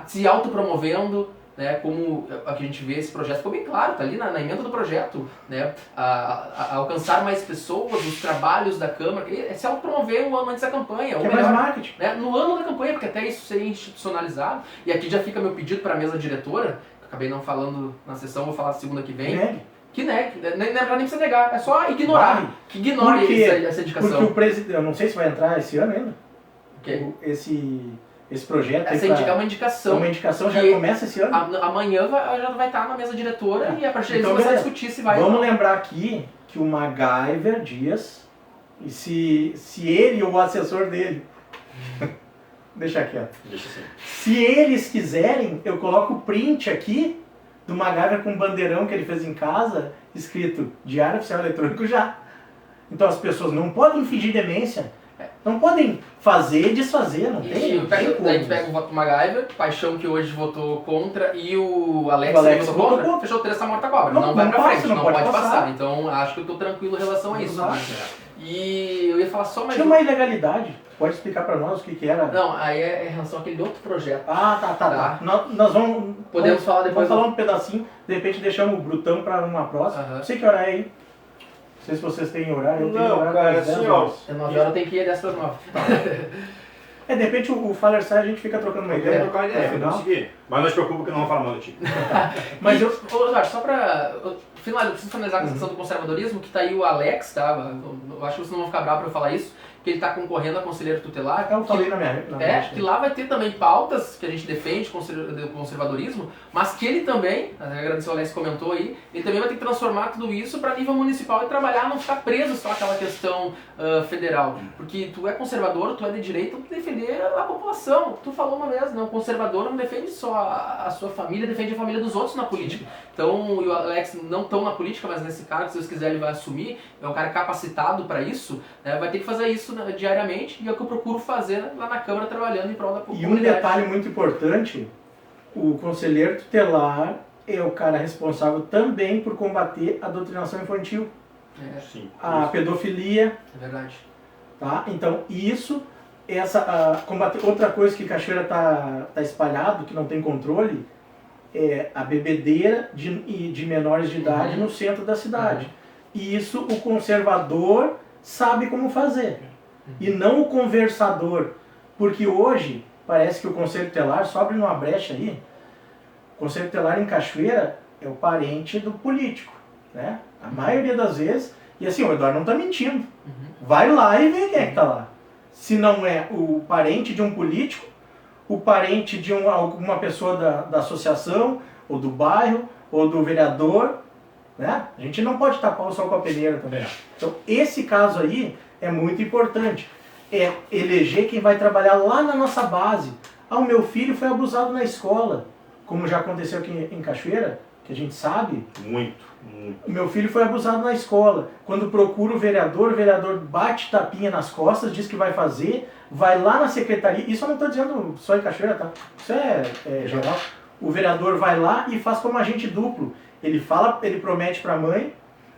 se autopromovendo, né? Como a que a gente vê esse projeto, ficou bem claro, está ali na emenda do projeto, né? A alcançar mais pessoas, os trabalhos da Câmara, se autopromover um ano antes da campanha. Que é mais marketing. Né? No ano da campanha, porque até isso seria institucionalizado. E aqui já fica meu pedido para a mesa diretora, que eu acabei não falando na sessão, vou falar segunda que vem. Que negue, nem precisa negar, é só ignorar. Que ignore essa indicação. Porque o presidente, eu não sei se vai entrar esse ano ainda. Okay. Esse projeto. É uma indicação. É uma indicação, já começa esse ano? Amanhã já vai estar na mesa diretora e a partir daí então, você vai discutir se vai. Vamos lembrar aqui que o MacGyver Dias, e se ele ou o assessor dele. Deixa quieto. Deixa assim. Se eles quiserem, eu coloco o print aqui do MacGyver com um bandeirão que ele fez em casa, escrito Diário Oficial Eletrônico já. Então as pessoas não podem fingir demência, não podem fazer e desfazer, não tem como. Daí tu pega o voto do MacGyver, Paixão que hoje votou contra e o Alex que votou contra, fechou o 3 essa morta cobra. Não vai pra frente, não pode passar. passar. Então acho que eu tô tranquilo em relação a isso. Né? E eu ia falar só mais Tinha uma ilegalidade. Pode explicar para nós o que era? Não, aí é em relação àquele outro projeto. Tá. Nós vamos... Podemos falar depois. Vamos falar um pedacinho, de repente deixamos o Brutão para uma próxima. Não sei que hora é aí. Não sei se vocês têm horário. Eu tenho horário cara, das 10 assim, horas. É 9 horas, eu tenho que ir 10 para 9. De repente o Faller sai, a gente fica trocando uma ideia. Vamos trocar ideia, vamos seguir. Mas não se preocupa que não vamos falar mal do time. Mas eu, Eduardo, só pra finalizar, eu preciso finalizar com a questão do conservadorismo, que tá aí o Alex, tá? Eu acho que vocês não vão ficar bravos pra eu falar isso, que ele tá concorrendo a conselheiro tutelar. Eu falei na minha Que lá vai ter também pautas que a gente defende do conservadorismo, mas que ele também, agradecer o Alex comentou aí, ele também vai ter que transformar tudo isso para nível municipal e trabalhar, não ficar preso só àquela questão federal. Porque tu é conservador, tu é de direita, tu defender a população. Tu falou uma vez, não, o conservador não defende só a sua família, defende a família dos outros na política. Então, e o Alex não tão na política, mas nesse cargo, se Deus quiser, ele vai assumir, é um cara capacitado para isso, né, vai ter que fazer isso diariamente, e é o que eu procuro fazer lá na Câmara, trabalhando em prol da comunidade. E um detalhe muito importante, o conselheiro tutelar é o cara responsável também por combater a doutrinação infantil, a pedofilia. É verdade. Tá? Então, combater outra coisa que Cachoeira tá espalhado, que não tem controle, é a bebedeira de menores de idade no centro da cidade. E isso o conservador sabe como fazer. E não o conversador. Porque hoje, parece que o Conselho Tutelar só abre numa brecha aí. O Conselho Tutelar em Cachoeira é o parente do político, né? A maioria das vezes. E assim, o Eduardo não está mentindo. Vai lá e vê quem é que está lá. Se não é o parente de um político, o parente de alguma pessoa da associação, ou do bairro, ou do vereador, né? A gente não pode tapar o sol com a peneira também. Então, esse caso aí é muito importante. É eleger quem vai trabalhar lá na nossa base. O meu filho foi abusado na escola, como já aconteceu aqui em Cachoeira, que a gente sabe. Muito. O meu filho foi abusado na escola. Quando procura o vereador bate tapinha nas costas, diz que vai fazer, vai lá na secretaria. Isso eu não estou dizendo só em Cachoeira, tá? Isso é geral. O vereador vai lá e faz como agente duplo. Ele fala, ele promete para a mãe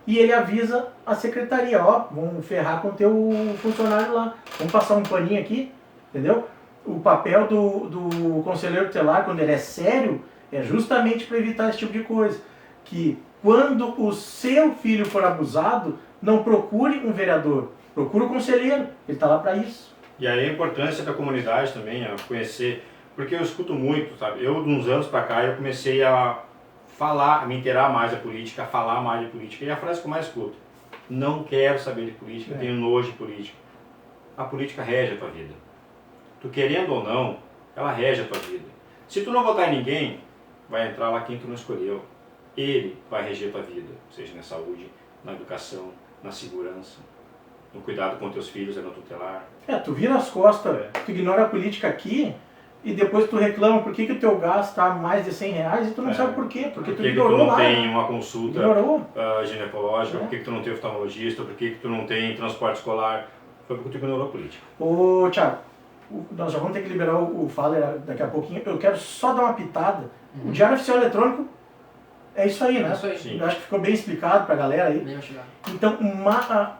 e ele avisa a secretaria, vamos ferrar com o teu funcionário lá, vamos passar um paninho aqui, entendeu? O papel do conselheiro tutelar, quando ele é sério, é justamente para evitar esse tipo de coisa. Que quando o seu filho for abusado, não procure um vereador, procure o conselheiro, ele está lá para isso. E aí a importância da comunidade também, a conhecer, porque eu escuto muito, sabe? Eu, de uns anos para cá, eu comecei a falar, a me inteirar mais da política, a falar mais de política. E a frase que eu mais escuto: não quero saber de política, tenho nojo de política. A política rege a tua vida. Tu querendo ou não, ela rege a tua vida. Se tu não votar em ninguém, vai entrar lá quem tu não escolheu. Ele vai reger a tua vida, seja na saúde, na educação, na segurança, no cuidado com teus filhos, no tutelar. Tu vira as costas, tu ignora a política aqui, e depois tu reclama por que o teu gasto está mais de R$100 e tu não sabe por quê. Porque tu ignorou lá. Por que tu não tem uma consulta ginecológica, por que tu não tem oftalmologista, por que tu não tem transporte escolar. Foi porque tu ignorou a política. Ô, Thiago, nós já vamos ter que liberar o Faller daqui a pouquinho. Eu quero só dar uma pitada. O Diário Oficial Eletrônico é isso aí, né? É isso aí. Eu acho que ficou bem explicado pra galera aí. Bem mastigado. Então,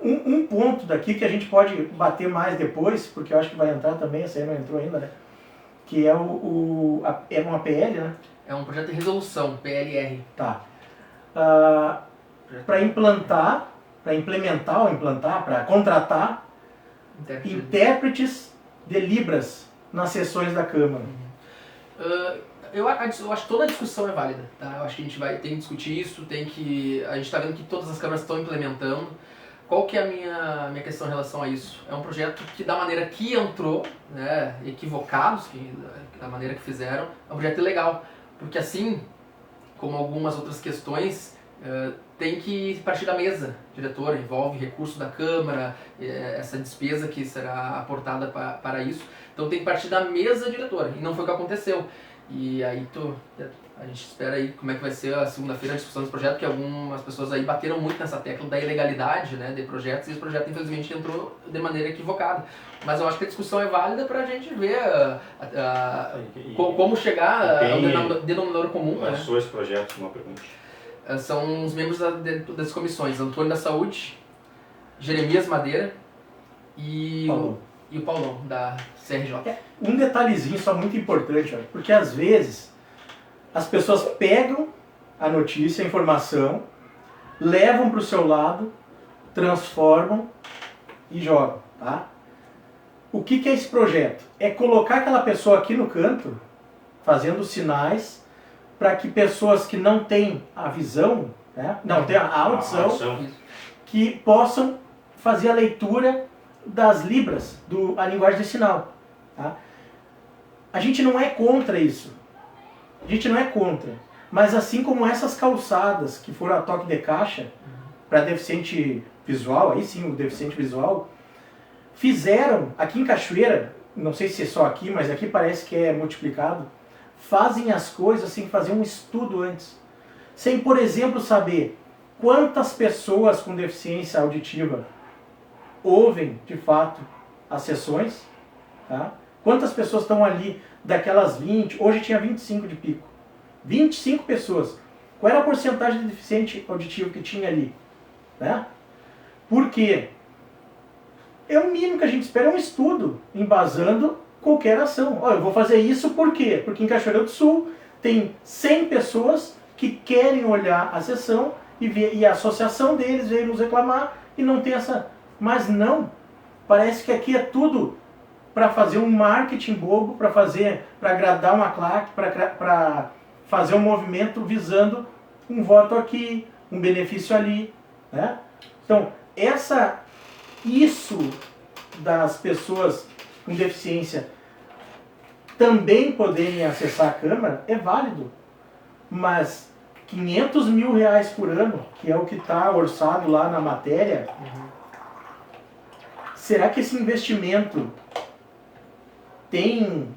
um ponto daqui que a gente pode bater mais depois, porque eu acho que vai entrar também, essa aí não entrou ainda, né? Que é é uma PL, né? É um projeto de resolução, PLR. Tá. Para implementar, para contratar intérpretes de Libras nas sessões da Câmara. Eu acho que toda a discussão é válida, tá? Eu acho que a gente tem que discutir isso, a gente está vendo que todas as câmaras estão implementando. Qual que é a minha questão em relação a isso? É um projeto que, da maneira que entrou, né, equivocados, da maneira que fizeram, é um projeto ilegal. Porque assim, como algumas outras questões, tem que partir da mesa diretora, envolve recurso da Câmara, essa despesa que será aportada para isso. Então tem que partir da mesa diretora, e não foi o que aconteceu. E aí a gente espera aí como é que vai ser a segunda-feira a discussão desse projeto, que algumas pessoas aí bateram muito nessa tecla da ilegalidade, né, de projetos, e esse projeto infelizmente entrou de maneira equivocada. Mas eu acho que a discussão é válida para a gente ver como chegar ao denominador comum. Lançou esse projeto, uma pergunta. São os membros das comissões: Antônio da Saúde, Jeremias Madeira e Paulão. o Paulão, da CRJ. Um detalhezinho só muito importante, ó, porque às vezes as pessoas pegam a notícia, a informação, levam para o seu lado, transformam e jogam, tá? O que é esse projeto? É colocar aquela pessoa aqui no canto, fazendo sinais, para que pessoas que não têm a visão, né, não têm a audição, que possam fazer a leitura das libras, a linguagem de sinal. Tá? A gente não é contra isso. A gente não é contra. Mas assim como essas calçadas que foram a toque de caixa para deficiente visual, aí sim o deficiente visual, fizeram aqui em Cachoeira, não sei se é só aqui, mas aqui parece que é multiplicado, fazem as coisas sem fazer um estudo antes. Sem, por exemplo, saber quantas pessoas com deficiência auditiva ouvem, de fato, as sessões, tá? Quantas pessoas estão ali daquelas 20, hoje tinha 25 de pico, 25 pessoas. Qual era a porcentagem de deficiente auditivo que tinha ali? Né? Por quê? É o mínimo que a gente espera, é um estudo, embasando qualquer ação. Ó, eu vou fazer isso por quê? Porque em Cachoeira do Sul tem 100 pessoas que querem olhar a sessão e a associação deles veio nos reclamar e não tem essa... Mas não, parece que aqui é tudo para fazer um marketing bobo, para agradar uma claque, para fazer um movimento visando um voto aqui, um benefício ali, né? Então, isso das pessoas com deficiência também poderem acessar a Câmara é válido, mas 500 mil reais por ano, que é o que está orçado lá na matéria, será que esse investimento tem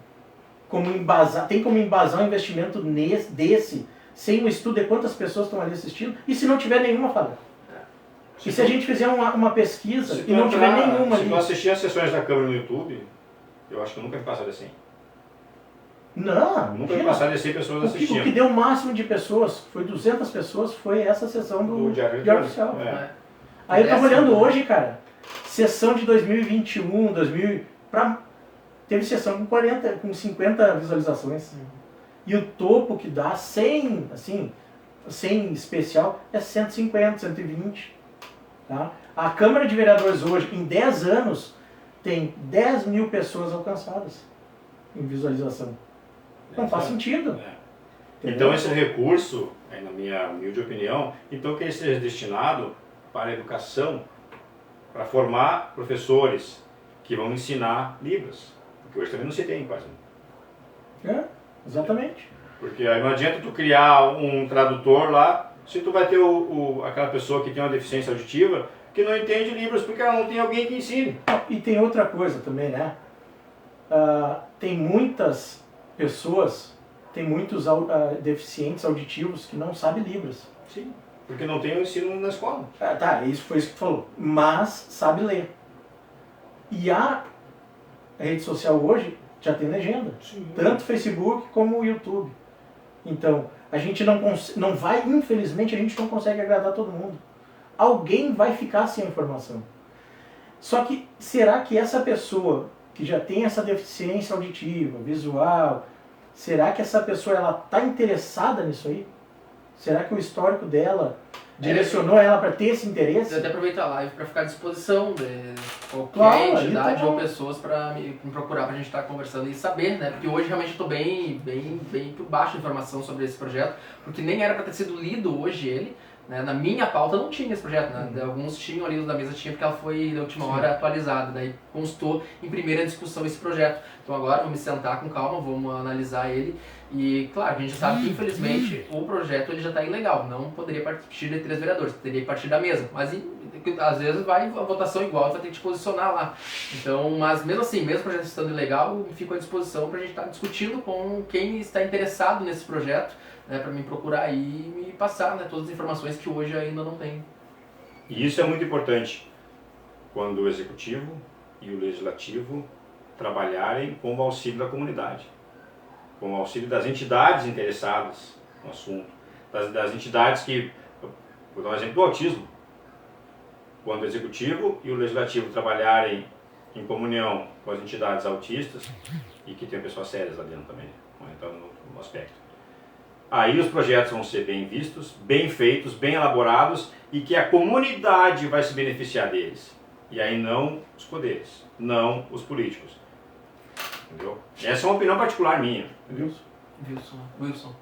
como embasar um investimento desse, sem um estudo de quantas pessoas estão ali assistindo? E se não tiver nenhuma, Fábio? E se a gente fizer uma pesquisa e não tiver nenhuma ali? Se tu assistir as sessões da Câmara no YouTube, eu acho que eu nunca me passar de 100. Não, nunca me passar de 100 pessoas assistindo. O que deu o máximo de pessoas, foi 200 pessoas, foi essa sessão do Diário Oficial. É. Aí eu tava olhando hoje, cara, sessão de 2021, teve sessão com 50 visualizações. E o topo que dá, sem especial, é 150, 120. Tá? A Câmara de Vereadores hoje, em 10 anos, tem 10 mil pessoas alcançadas em visualização. Não faz sentido. Então esse recurso, na minha humilde opinião, então que ele seja destinado para a educação, para formar professores que vão ensinar Libras. Porque hoje também não se tem quase. Exatamente. Porque aí não adianta tu criar um tradutor lá, se tu vai ter aquela pessoa que tem uma deficiência auditiva, que não entende Libras porque ela não tem alguém que ensine. E tem outra coisa também, né? Tem muitas pessoas, tem muitos deficientes auditivos que não sabem Libras. Sim, porque não tem o ensino na escola. Isso foi isso que tu falou. Mas sabe ler. E a rede social hoje já tem legenda. Sim. Tanto Facebook como o YouTube. Então, a gente não vai, infelizmente, a gente não consegue agradar todo mundo. Alguém vai ficar sem a informação. Só que, será que essa pessoa que já tem essa deficiência auditiva, visual, será que essa pessoa está interessada nisso aí? Será que o histórico dela direcionou ela para ter esse interesse? Eu até aproveito a live para ficar à disposição de qualquer entidade ou pessoas para me procurar para a gente estar conversando e saber, né? Porque hoje realmente eu estou bem por baixo de informação sobre esse projeto, porque nem era para ter sido lido hoje ele. Né? Na minha pauta não tinha esse projeto, né? Alguns tinham ali, os da mesa tinha, porque ela foi na última hora atualizada, daí constou em primeira discussão esse projeto. Então agora vamos sentar com calma, vamos analisar ele e, claro, a gente sabe que infelizmente o projeto ele já está ilegal, não poderia partir de 3 vereadores, teria que partir da mesa, mas às vezes vai a votação igual, tu vai ter que te posicionar lá. Então, mas mesmo assim, mesmo o projeto estando ilegal, fico à disposição para a gente estar discutindo com quem está interessado nesse projeto, né, para me procurar aí e me passar, né, todas as informações que hoje ainda não tenho. E isso é muito importante quando o Executivo e o Legislativo trabalharem com o auxílio da comunidade, com o auxílio das entidades interessadas no assunto, das entidades que, vou dar um exemplo do autismo. quando o executivo e o legislativo trabalharem em comunhão com as entidades autistas, e que tem pessoas sérias lá dentro também, então no aspecto. Aí os projetos vão ser bem vistos, bem feitos, bem elaborados, e que a comunidade vai se beneficiar deles. E aí não os poderes, não os políticos. Entendeu? Essa é uma opinião particular minha. Wilson.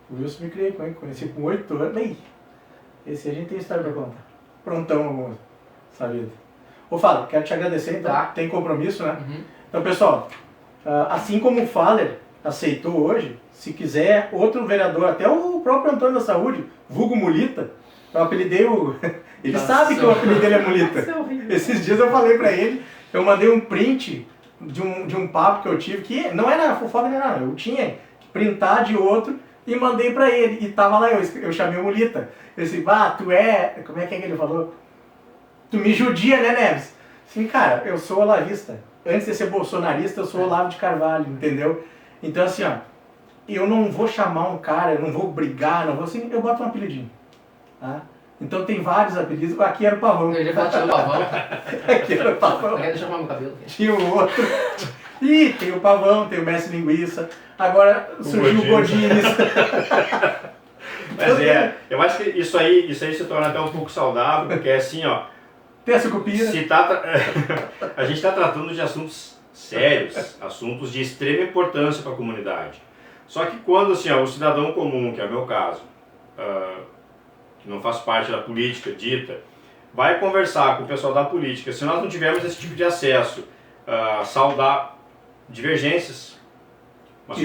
O Wilson me criei com ele, conheci com 8 anos. Bem, esse a gente tem história pra contar. Prontão, sabido. Ô Faller, quero te agradecer, então. Tá. Tem compromisso, né? Uhum. Então, pessoal, assim como o Faller aceitou hoje, se quiser outro vereador, até o próprio Antônio da Saúde, vulgo Mulita, eu apelidei o... Ele sabe que o apelido dele é Mulita. Esses dias eu falei pra ele, eu mandei um print de um papo que eu tive, que não era fofoca nem nada, eu tinha que printar de outro e mandei pra ele. E tava lá, eu chamei o Mulita. Eu disse, tu é... Como é que ele falou? Tu me judia, né, Neves? Sim, cara, eu sou olavista. Antes de ser bolsonarista, eu sou Olavo de Carvalho, entendeu? Então, assim, ó, eu não vou chamar um cara, eu não vou brigar, não vou assim, eu boto um apelidinho, tá? Então tem vários apelidos. Aqui era o Pavão. Eu já falei do Pavão. Aqui era o Pavão. Deixa eu arrumar meu cabelo. Tinha o outro. Ih, tem o Pavão, tem o Mestre Linguiça. Agora surgiu o Godines. Mas eu acho que isso aí se torna até um pouco saudável, porque é assim, ó. Tem a sucupira. A gente está tratando de assuntos sérios, assuntos de extrema importância para a comunidade. Só que quando assim, ó, o cidadão comum, que é o meu caso, que não faz parte da política dita, vai conversar com o pessoal da política, se nós não tivermos esse tipo de acesso, saudar divergências mas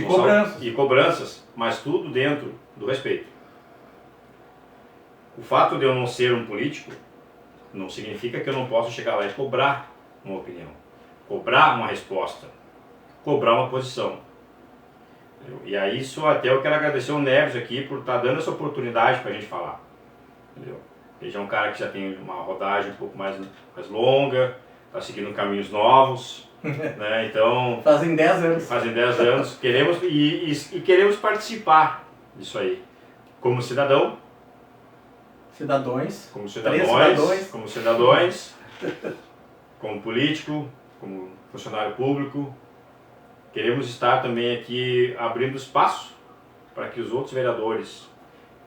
e cobranças, mas tudo dentro do respeito. O fato de eu não ser um político não significa que eu não possa chegar lá e cobrar uma opinião, cobrar uma resposta, cobrar uma posição. E aí isso até eu quero agradecer o Neves aqui por estar dando essa oportunidade para a gente falar. Entendeu? Ele já é um cara que já tem uma rodagem um pouco mais longa, está seguindo caminhos novos, né? Então... Fazem 10 anos. Fazem 10 anos. Queremos, e queremos participar disso aí. Como cidadão. Cidadãos. Como cidadãos. Como cidadãos. Como político. Como funcionário público. Queremos estar também aqui abrindo espaço para que os outros vereadores...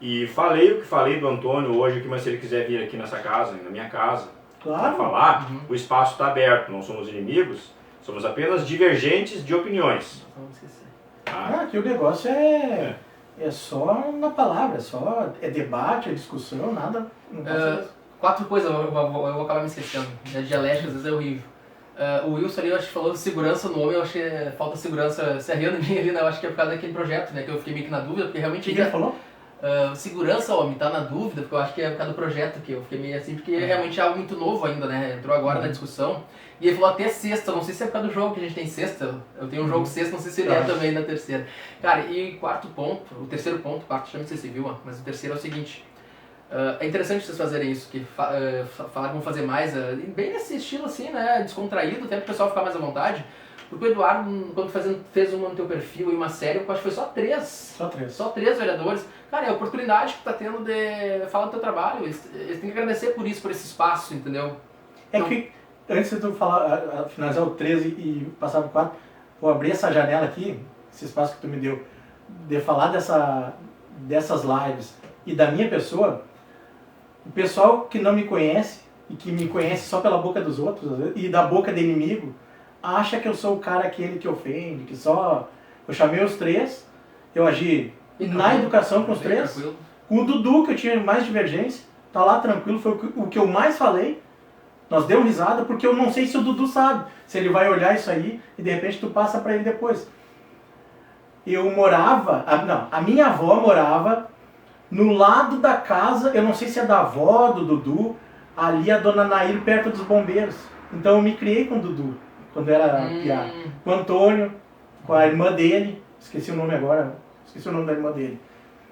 E falei o que falei do Antônio hoje aqui, mas se ele quiser vir aqui nessa casa, na minha casa, claro, para falar, o espaço está aberto, não somos inimigos, somos apenas divergentes de opiniões. Tá? Aqui o negócio é só na palavra, é debate, é discussão, nada. Não passa 4 coisas eu vou acabar me esquecendo. A dialética às vezes é horrível. O Wilson ali, eu acho que falou de segurança no homem, eu acho que falta segurança se arriando em mim ali, né? Eu acho que é por causa daquele projeto, né? Que eu fiquei meio que na dúvida, porque realmente... O que ele falou? Segurança, homem, tá na dúvida, porque eu acho que é por causa do projeto que eu fiquei meio assim, porque realmente é algo muito novo ainda, né? Entrou agora na discussão. E ele falou até sexta, não sei se é por causa do jogo que a gente tem sexta, eu tenho um jogo sexta, não sei se ele é também na terceira. Cara, e o terceiro ponto, já não sei se viu, mas o terceiro é o seguinte. É interessante vocês fazerem isso, que falaram que vão fazer mais, bem nesse estilo assim, né? Descontraído, até pro pessoal ficar mais à vontade. Porque o Eduardo, quando fez uma no teu perfil e uma série, eu acho que foi só 3. Só 3 vereadores. Cara, é a oportunidade que tá tendo de falar do teu trabalho. Eles têm que agradecer por isso, por esse espaço, entendeu? É que, antes de tu falar, finalizar o 13 e passar pro 4, vou abrir essa janela aqui, esse espaço que tu me deu, de falar dessas lives e da minha pessoa. O pessoal que não me conhece, e que me conhece só pela boca dos outros, às vezes, e da boca de inimigo, acha que eu sou o cara aquele que ofende, que só... Eu chamei os 3, eu agi na educação com os 3, tranquilo. Com o Dudu, que eu tinha mais divergência, tá lá tranquilo, foi o que eu mais falei. Nós demos risada, porque eu não sei se o Dudu sabe, se ele vai olhar isso aí e de repente tu passa pra ele depois. Eu morava... a minha avó morava no lado da casa, eu não sei se é da avó, do Dudu, ali a dona Nair, perto dos bombeiros. Então eu me criei com o Dudu. Quando era piá, com o Antônio, com a irmã dele, esqueci o nome da irmã dele.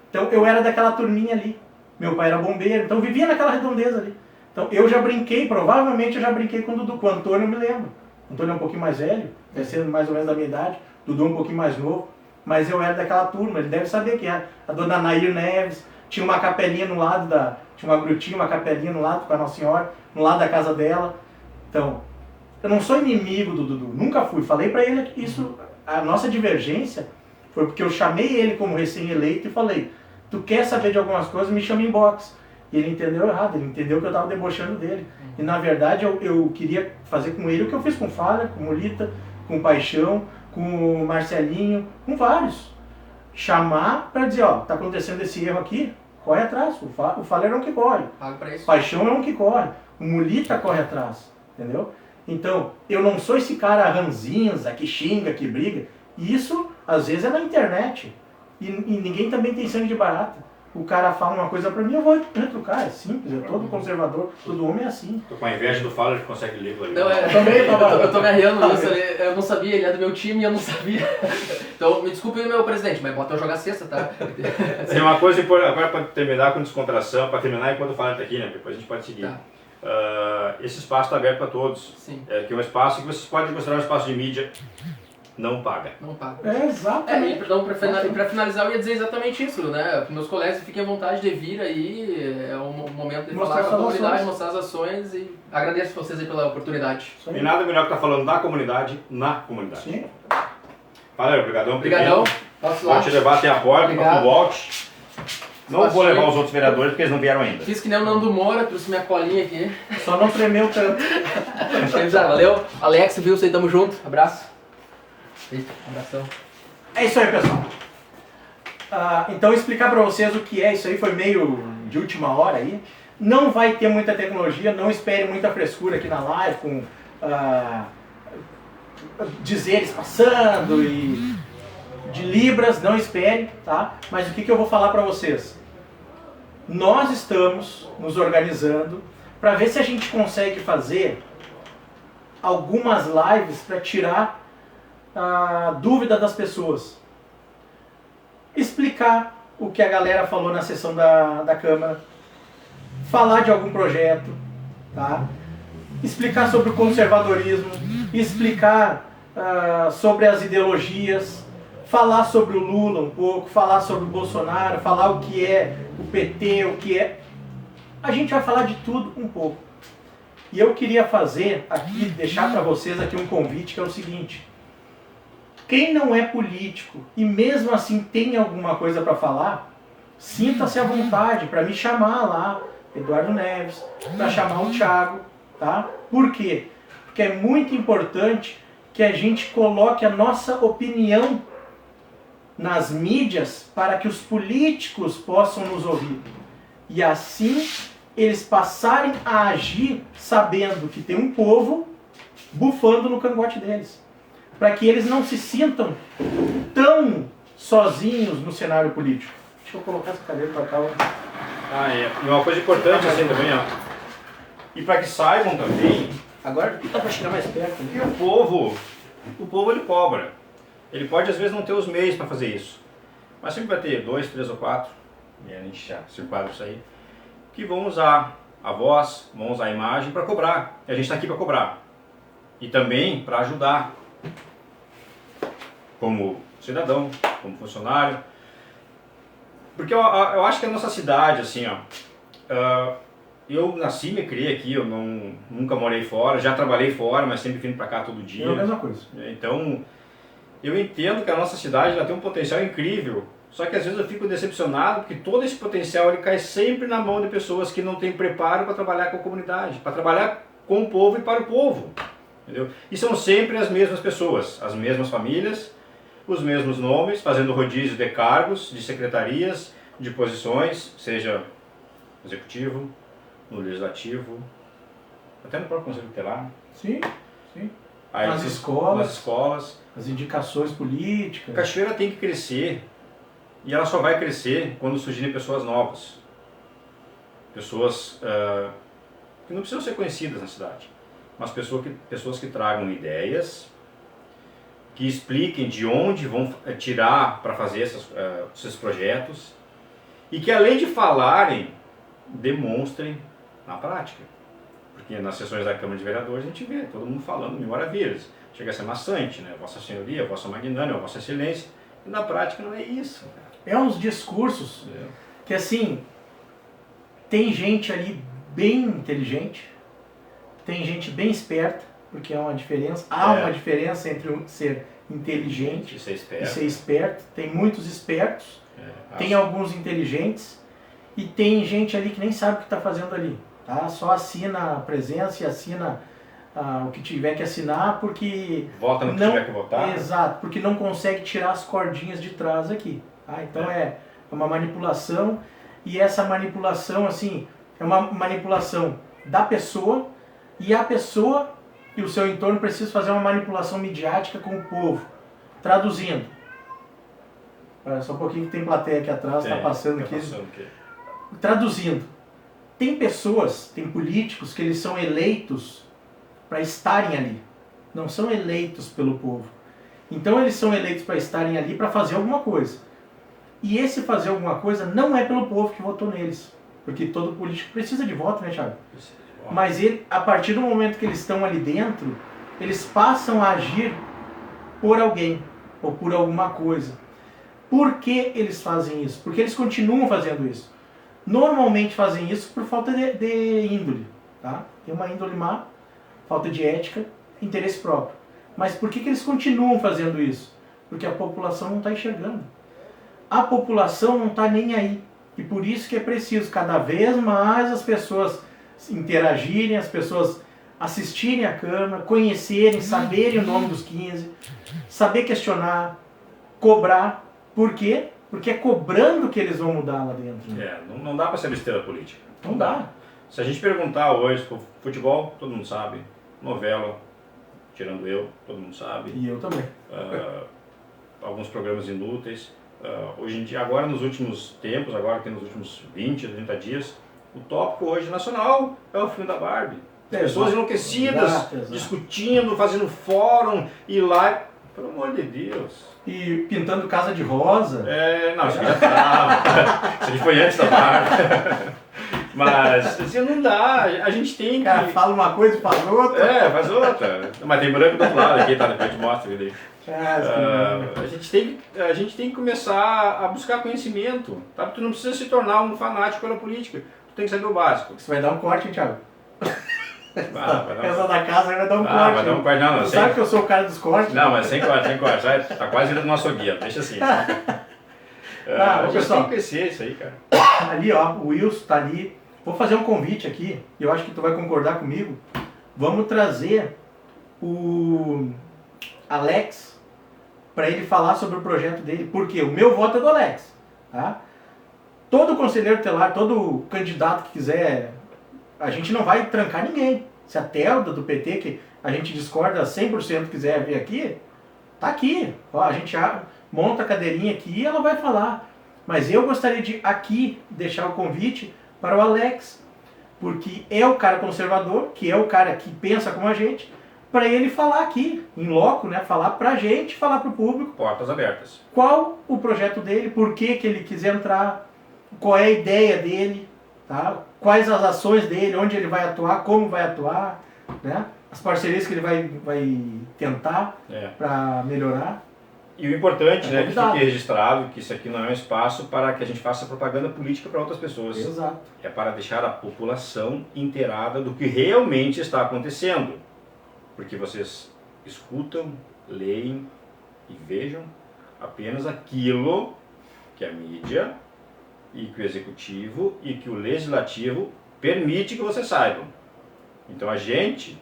Então eu era daquela turminha ali, meu pai era bombeiro, então eu vivia naquela redondeza ali. Então eu já brinquei, provavelmente eu já brinquei com o Dudu, com o Antônio eu me lembro. O Antônio é um pouquinho mais velho, deve ser mais ou menos da minha idade, o Dudu é um pouquinho mais novo, mas eu era daquela turma, ele deve saber que é a dona Nair Neves, tinha uma capelinha no lado tinha uma grutinha, uma capelinha no lado com a Nossa Senhora, no lado da casa dela. Então, eu não sou inimigo do Dudu, nunca fui. Falei pra ele que isso, a nossa divergência foi porque eu chamei ele como recém-eleito e falei, tu quer saber de algumas coisas, me chama em box. E ele entendeu errado, ele entendeu que eu estava debochando dele. E na verdade eu queria fazer com ele o que eu fiz com o Faller, com o Molita, com o Paixão, com o Marcelinho, com vários. Chamar para dizer, ó, tá acontecendo esse erro aqui, corre atrás. O Faller é um que corre. Paga pra isso. O Paixão é um que corre. O Molita corre atrás, entendeu? Então, eu não sou esse cara ranzinza, que xinga, que briga. Isso, às vezes, é na internet. E ninguém também tem sangue de barata. O cara fala uma coisa pra mim, eu vou retrucar, é simples, é todo conservador, todo homem é assim. Tô com a inveja do Faller que consegue ler ali. Não, eu tô me arriando nisso, eu não sabia, ele é do meu time e eu não sabia. Então, me desculpe, meu presidente, mas bota eu jogar sexta, tá? Tem uma coisa importante, agora para terminar com descontração, para terminar enquanto o Faller tá aqui, né? Depois a gente pode seguir. Tá. Esse espaço está aberto para todos. Sim. Que é um espaço que vocês podem considerar um espaço de mídia. Não paga. Não paga. É, exatamente. Então, pra finalizar, eu ia dizer exatamente isso, né? Meus colegas fiquem à vontade de vir aí, é um momento de Mostrar falar com a as comunidade, ações. mostrar as ações e agradeço vocês aí pela oportunidade. Isso aí. E nada melhor que estar falando da comunidade, na comunidade. Sim. Valeu, obrigadão. Obrigadão. Posso ir lá? Vou te levar até a porta para que Obrigado. tu volte. Não vou levar os outros vereadores porque eles não vieram ainda. Fiz que nem o Nando Moura, trouxe minha colinha aqui. Só não tremeu tanto. Valeu. Alex, viu? Você tamo junto. Abraço. Eita, abração. É isso aí, pessoal. Então, explicar pra vocês o que é isso aí foi meio de última hora aí. Não vai ter muita tecnologia, não espere muita frescura aqui na live com dizeres passando e de libras, não espere, tá? Mas o que eu vou falar pra vocês? Nós estamos nos organizando para ver se a gente consegue fazer algumas lives para tirar a dúvida das pessoas. Explicar o que a galera falou na sessão da Câmara. Falar de algum projeto, tá? Explicar sobre o conservadorismo. Explicar sobre as ideologias. Falar sobre o Lula um pouco. Falar sobre o Bolsonaro. Falar o que é o PT, o que é... A gente vai falar de tudo um pouco. E eu queria fazer aqui, deixar para vocês aqui um convite que é o seguinte. Quem não é político e mesmo assim tem alguma coisa para falar, sinta-se à vontade para me chamar lá, Eduardo Neves, para chamar o Thiago, tá? Por quê? Porque é muito importante que a gente coloque a nossa opinião nas mídias para que os políticos possam nos ouvir. E assim eles passarem a agir sabendo que tem um povo bufando no cangote deles. Para que eles não se sintam tão sozinhos no cenário político. Deixa eu colocar essa cadeira para cá. E uma coisa importante assim também, ó. E para que saibam também, Agora dá para chegar mais perto. que Né? o povo ele cobra. Ele pode às vezes não ter os meios para fazer isso. Mas sempre vai ter 2, 3 ou 4, e a gente já se enquadra isso aí, que vão usar a voz, vão usar a imagem para cobrar. E a gente está aqui para cobrar. E também para ajudar. Como cidadão, como funcionário. Porque eu acho que a nossa cidade, assim, ó, eu nasci e me criei aqui, eu nunca morei fora, já trabalhei fora, mas sempre vindo para cá todo dia. É a mesma coisa. Então, eu entendo que a nossa cidade ela tem um potencial incrível, só que às vezes eu fico decepcionado porque todo esse potencial ele cai sempre na mão de pessoas que não têm preparo para trabalhar com a comunidade, para trabalhar com o povo e para o povo. Entendeu? E são sempre as mesmas pessoas, as mesmas famílias, os mesmos nomes, fazendo rodízio de cargos, de secretarias, de posições, seja executivo, no legislativo, até no próprio Conselho Tutelar. Sim, sim. Aí, Nas escolas. Nas escolas. As indicações políticas. A cachoeira tem que crescer e ela só vai crescer quando surgirem pessoas novas. Pessoas que não precisam ser conhecidas na cidade, mas pessoas que tragam ideias, que expliquem de onde vão tirar para fazer esses projetos e que além de falarem, demonstrem na prática. Porque nas sessões da Câmara de Vereadores a gente vê todo mundo falando mil maravilhas. Chega a ser maçante, né? Vossa Senhoria, Vossa Magnânima, Vossa Excelência. E na prática não é isso. É uns discursos que assim, tem gente ali bem inteligente, tem gente bem esperta, porque há uma diferença entre ser inteligente E ser e esperto. ser esperto. Tem muitos espertos, tem Acho- alguns inteligentes e tem gente ali que nem sabe o que está fazendo ali, tá? Só assina a presença e assina o que tiver que assinar porque Vota no que não, tiver que votar. exato, porque não consegue tirar as cordinhas de trás aqui, tá? Então é uma manipulação, e essa manipulação assim é uma manipulação da pessoa, e a pessoa e o seu entorno precisam fazer uma manipulação midiática com o povo, traduzindo. Olha, só um pouquinho que tem plateia aqui atrás, está passando aqui. Traduzindo, tem pessoas, tem políticos que eles são eleitos para estarem ali, não são eleitos pelo povo. Então eles são eleitos para estarem ali para fazer alguma coisa. E esse fazer alguma coisa não é pelo povo que votou neles, porque todo político precisa de voto, né, Thiago? Mas ele, a partir do momento que eles estão ali dentro, eles passam a agir por alguém ou por alguma coisa. Por que eles fazem isso? Porque eles continuam fazendo isso. Normalmente fazem isso por falta de índole, tá? Tem uma índole má, falta de ética, interesse próprio. Mas por que eles continuam fazendo isso? Porque a população não está enxergando. A população não está nem aí. E por isso que é preciso cada vez mais as pessoas interagirem, as pessoas assistirem à Câmara, conhecerem, saberem o nome dos 15, saber questionar, cobrar. Por quê? Porque é cobrando que eles vão mudar lá dentro. Não dá para ser besteira política. Não dá. Se a gente perguntar hoje, futebol, todo mundo sabe. Novela, tirando eu, todo mundo sabe. E eu também. Alguns programas inúteis. Hoje em dia, agora nos últimos tempos, agora que nos últimos 20, 30 dias, o tópico hoje nacional é o filme da Barbie. As pessoas enlouquecidas, exato. discutindo, fazendo fórum, e lá, pelo amor de Deus. E pintando casa de rosa. Não, isso já estava. Isso aí foi antes da Barbie. Mas, assim, não dá. A gente tem que... O cara fala uma coisa e faz outra. faz outra. Mas tem branco do outro lado aqui, tá? Depois eu te mostro ele aí. A gente tem que começar a buscar conhecimento, tá? Tu não precisa se tornar um fanático pela política, tu tem que saber o básico. Isso vai dar um corte, hein, Thiago? Vai dar Essa da casa vai dar um corte. vai dar um corte. Não, Tu sabe que eu sou o cara dos cortes? Não, mas sem corte. Tá quase indo no nosso guia, deixa assim. A gente pessoal, tem que conhecer isso aí, cara. Ali, ó, o Wilson tá ali. Vou fazer um convite aqui, eu acho que tu vai concordar comigo. Vamos trazer o Alex para ele falar sobre o projeto dele, porque o meu voto é do Alex, tá? Todo conselheiro tutelar, todo candidato que quiser, a gente não vai trancar ninguém. Se a Telda do PT, que a gente discorda 100%, quiser vir aqui, tá aqui. Ó, a gente monta a cadeirinha aqui e ela vai falar. Mas eu gostaria de aqui deixar o convite para o Alex, porque é o cara conservador, que é o cara que pensa como a gente, para ele falar aqui, em loco, né? Falar pra gente, falar pro público. Portas abertas. Qual o projeto dele, por que ele quis entrar, qual é a ideia dele, tá? Quais as ações dele, onde ele vai atuar, como vai atuar, né? As parcerias que ele vai tentar para melhorar. E o importante, né, que fique registrado que isso aqui não é um espaço para que a gente faça propaganda política para outras pessoas. Exato. É para deixar a população inteirada do que realmente está acontecendo. Porque vocês escutam, leem e vejam apenas aquilo que a mídia e que o executivo e que o legislativo permite que vocês saibam. Então a gente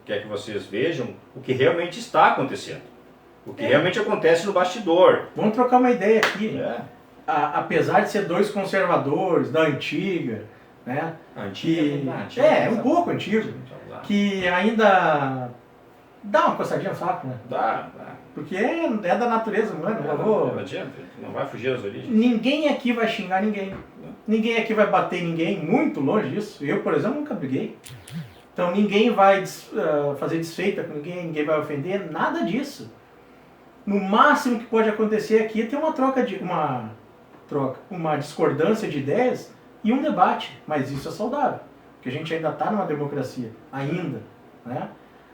quer que vocês vejam o que realmente está acontecendo. O que realmente acontece no bastidor. Vamos trocar uma ideia aqui. Apesar de ser dois conservadores da antiga, né? Um pouco antigo. Que ainda dá uma coçadinha no saco, né? Dá. Porque é da natureza humana. Não adianta, não vai fugir das origens. Ninguém aqui vai xingar ninguém. Ninguém aqui vai bater ninguém, muito longe disso. Eu, por exemplo, nunca briguei. Então ninguém vai fazer desfeita com ninguém vai ofender, nada disso. No máximo que pode acontecer aqui é ter uma discordância de ideias e um debate, mas isso é saudável, porque a gente ainda está numa democracia, ainda, né?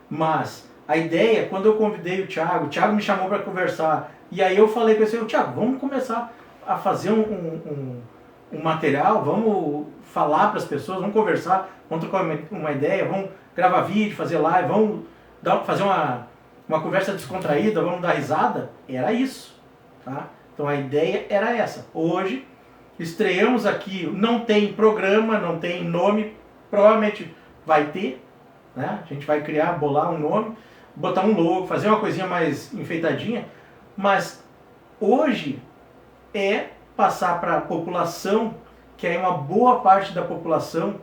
Mas a ideia, quando eu convidei o Thiago me chamou para conversar, e aí eu falei com ele, Thiago, vamos começar a fazer um material, vamos falar para as pessoas, vamos conversar, vamos trocar uma ideia, vamos gravar vídeo, fazer live, vamos fazer uma conversa descontraída, vamos dar risada. Era isso, tá? Então a ideia era essa. Hoje estreamos aqui, não tem programa, não tem nome, provavelmente vai ter, né? A gente vai bolar um nome, botar um logo, fazer uma coisinha mais enfeitadinha, mas hoje é passar para a população, que é uma boa parte da população,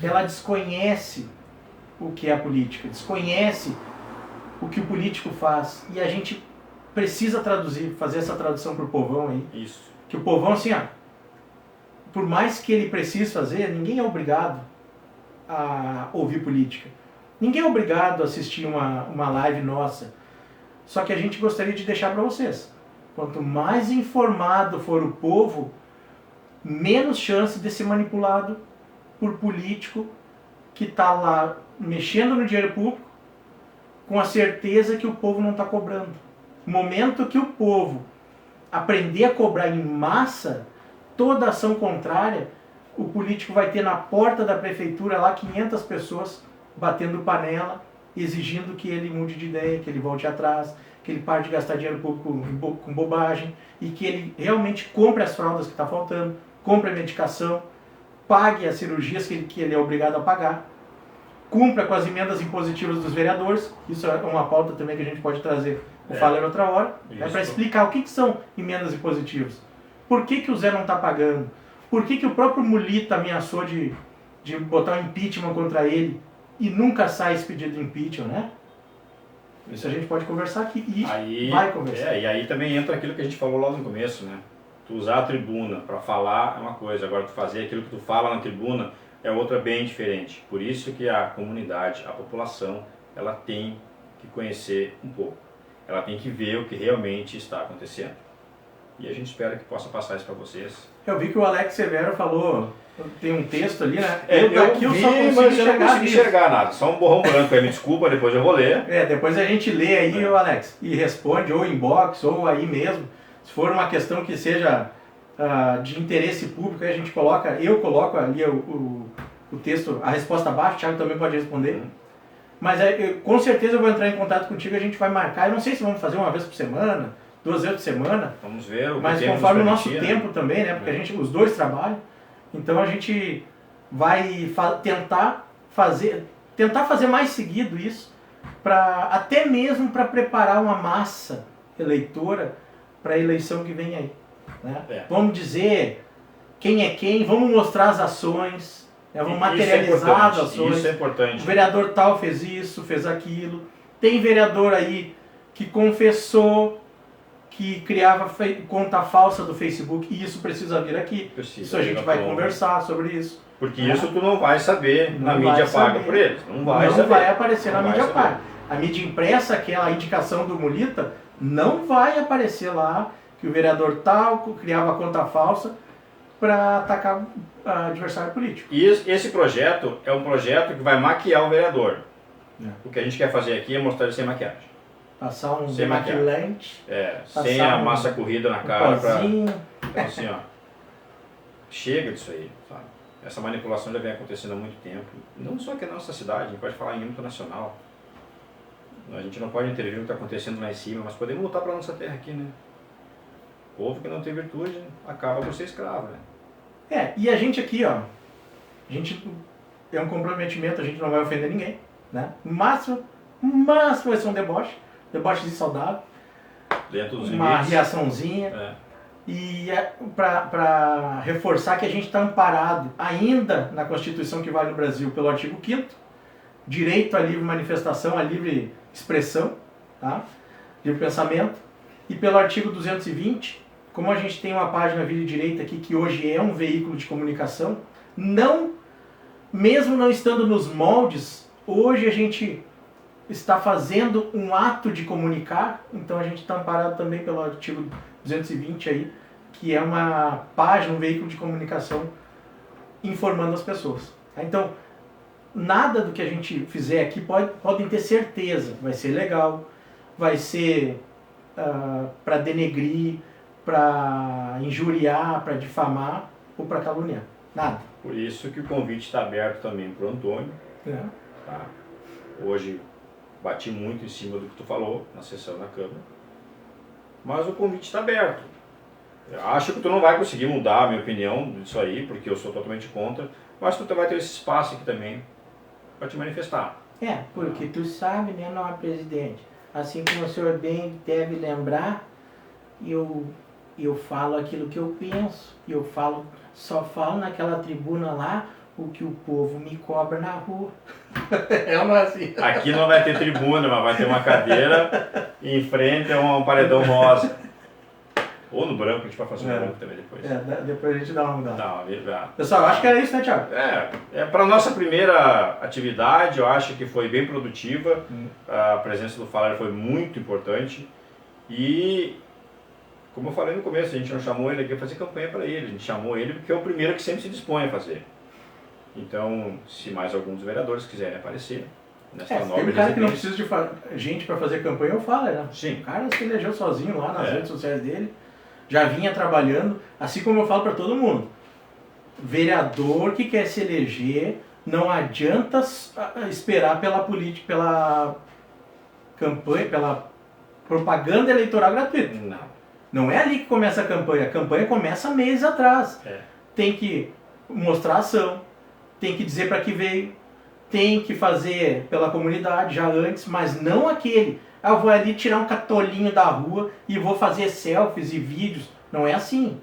ela desconhece o que é a política, desconhece o que o político faz, e a gente precisa traduzir, fazer essa tradução para o povão aí. Isso. Que o povão, assim, por mais que ele precise fazer, ninguém é obrigado a ouvir política. Ninguém é obrigado a assistir uma live nossa. Só que a gente gostaria de deixar para vocês. Quanto mais informado for o povo, menos chance de ser manipulado por político que está lá mexendo no dinheiro público com a certeza que o povo não está cobrando. No momento que o povo aprender a cobrar em massa, toda ação contrária, o político vai ter na porta da prefeitura lá 500 pessoas batendo panela, exigindo que ele mude de ideia, que ele volte atrás, que ele pare de gastar dinheiro público com bobagem e que ele realmente compre as fraldas que está faltando, compre a medicação, pague as cirurgias que ele é obrigado a pagar, cumpra com as emendas impositivas dos vereadores. Isso é uma pauta também que a gente pode trazer falando outra hora, para explicar o que são emendas impositivas. Por que o Zé não está pagando? Por que o próprio Mulita ameaçou de botar um impeachment contra ele e nunca sai esse pedido de impeachment, né? Isso a gente pode conversar aqui e vai conversar. E aí também entra aquilo que a gente falou lá no começo, né? Tu usar a tribuna para falar é uma coisa, agora tu fazer aquilo que tu fala na tribuna é outra bem diferente. Por isso que a comunidade, a população, ela tem que conhecer um pouco. Ela tem que ver o que realmente está acontecendo. E a gente espera que possa passar isso para vocês. Eu vi que o Alex Severo falou, tem um texto ali, né? Eu vi, mas eu não consegui enxergar nada. Só um borrão branco aí, me desculpa, depois eu vou ler. Depois a gente lê aí, o Alex, e responde, ou inbox, ou aí mesmo. Se for uma questão que seja de interesse público, aí a gente coloca, eu coloco ali o texto, a resposta abaixo, o Thiago também pode responder. Mas com certeza eu vou entrar em contato contigo, a gente vai marcar. Eu não sei se vamos fazer uma vez por semana, 2 vezes por semana. Vamos ver o que mas conforme o nosso tempo também, né? Porque os dois trabalham. Então a gente vai tentar fazer mais seguido isso, até mesmo para preparar uma massa eleitora para a eleição que vem aí. Né? Vamos dizer quem é quem, vamos mostrar as ações, vamos materializar as ações. Isso é importante. O vereador tal fez isso, fez aquilo. Tem vereador aí que confessou que criava conta falsa do Facebook, e isso precisa vir aqui. Isso a gente vai conversar sobre isso. Porque isso tu não vai saber na mídia paga por eles. Não vai aparecer na mídia paga. A mídia impressa, aquela indicação do Mulita, não vai aparecer lá que o vereador tal criava conta falsa para atacar adversário político. E esse projeto é um projeto que vai maquiar o vereador. O que a gente quer fazer aqui é mostrar ele sem maquiagem. Passar um demaquilante. Sem a massa corrida na cara. Então assim, chega disso aí, sabe? Essa manipulação já vem acontecendo há muito tempo. Não só aqui na nossa cidade, a gente pode falar em âmbito nacional. A gente não pode intervir no que está acontecendo lá em cima, mas podemos lutar para a nossa terra aqui, né? O povo que não tem virtude acaba por ser escravo, né? E a gente aqui, a gente é um comprometimento, a gente não vai ofender ninguém, né? No máximo vai ser um debochezinho saudável, dentro dos uma limites. Reaçãozinha, e para reforçar que a gente está amparado ainda na Constituição que vale no Brasil pelo artigo 5º, direito à livre manifestação, à livre expressão, tá? Livre pensamento, e pelo artigo 220, como a gente tem uma página Vida e Direita aqui, que hoje é um veículo de comunicação, mesmo não estando nos moldes, hoje a gente está fazendo um ato de comunicar, então a gente está amparado também pelo artigo 220 aí, que é uma página, um veículo de comunicação informando as pessoas. Então, nada do que a gente fizer aqui podem ter certeza, vai ser legal, vai ser para denegrir, para injuriar, para difamar, ou para caluniar. Nada. Por isso que o convite está aberto também para o Antônio. Tá? Hoje bati muito em cima do que tu falou na sessão da Câmara, mas o convite está aberto. Eu acho que tu não vai conseguir mudar a minha opinião disso aí, porque eu sou totalmente contra, mas tu vai ter esse espaço aqui também para te manifestar. Porque tu sabe, né, nobre presidente, assim como o senhor bem deve lembrar, eu falo aquilo que eu penso, só falo naquela tribuna lá o que o povo me cobra na rua. É ou não é assim? Aqui não vai ter tribuna, mas vai ter uma cadeira e em frente é um paredão rosa. Ou no branco, a gente vai fazer no branco também depois. Depois a gente dá uma mudada. Não, pessoal, acho que era isso, né, Thiago? Para a nossa primeira atividade, eu acho que foi bem produtiva. A presença do Faller foi muito importante. E, como eu falei no começo, a gente não chamou ele aqui para fazer campanha para ele. A gente chamou ele porque é o primeiro que sempre se dispõe a fazer. Então, se mais alguns vereadores quiserem aparecer nessa Tem nobre um cara que não residência. precisa de gente para fazer campanha, eu falo, né? Sim. O cara se elegeu sozinho lá nas redes sociais dele, já vinha trabalhando, assim como eu falo para todo mundo. Vereador que quer se eleger, não adianta esperar pela política, pela campanha, pela propaganda eleitoral gratuita. Não é ali que começa a campanha começa meses atrás. Tem que mostrar ação, tem que dizer para que veio, tem que fazer pela comunidade já antes, mas não aquele, eu vou ali tirar um catolinho da rua e vou fazer selfies e vídeos. Não é assim.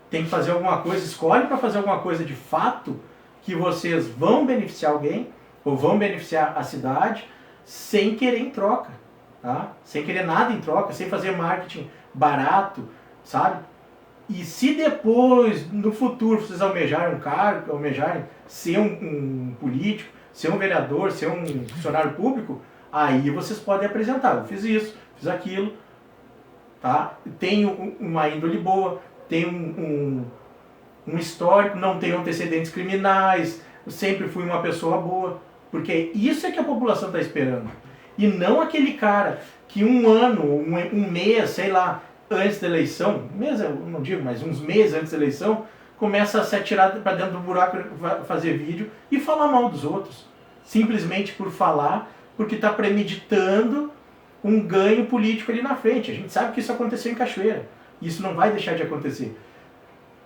Tem que fazer alguma coisa, escolhe para fazer alguma coisa de fato que vocês vão beneficiar alguém ou vão beneficiar a cidade sem querer em troca, tá? Sem querer nada em troca, sem fazer marketing barato, sabe? E se depois, no futuro, vocês almejarem um cargo, almejarem ser um político, ser um vereador, ser um funcionário público, aí vocês podem apresentar. Eu fiz isso, fiz aquilo, tá? Tenho uma índole boa, tenho um histórico, não tenho antecedentes criminais, eu sempre fui uma pessoa boa. Porque isso é que a população está esperando. E não aquele cara que um ano, um mês, sei lá, antes da eleição, mês eu não digo, mas uns meses antes da eleição, começa a se atirar para dentro do buraco, fazer vídeo e falar mal dos outros. Simplesmente por falar, porque está premeditando um ganho político ali na frente. A gente sabe que isso aconteceu em Cachoeira. Isso não vai deixar de acontecer.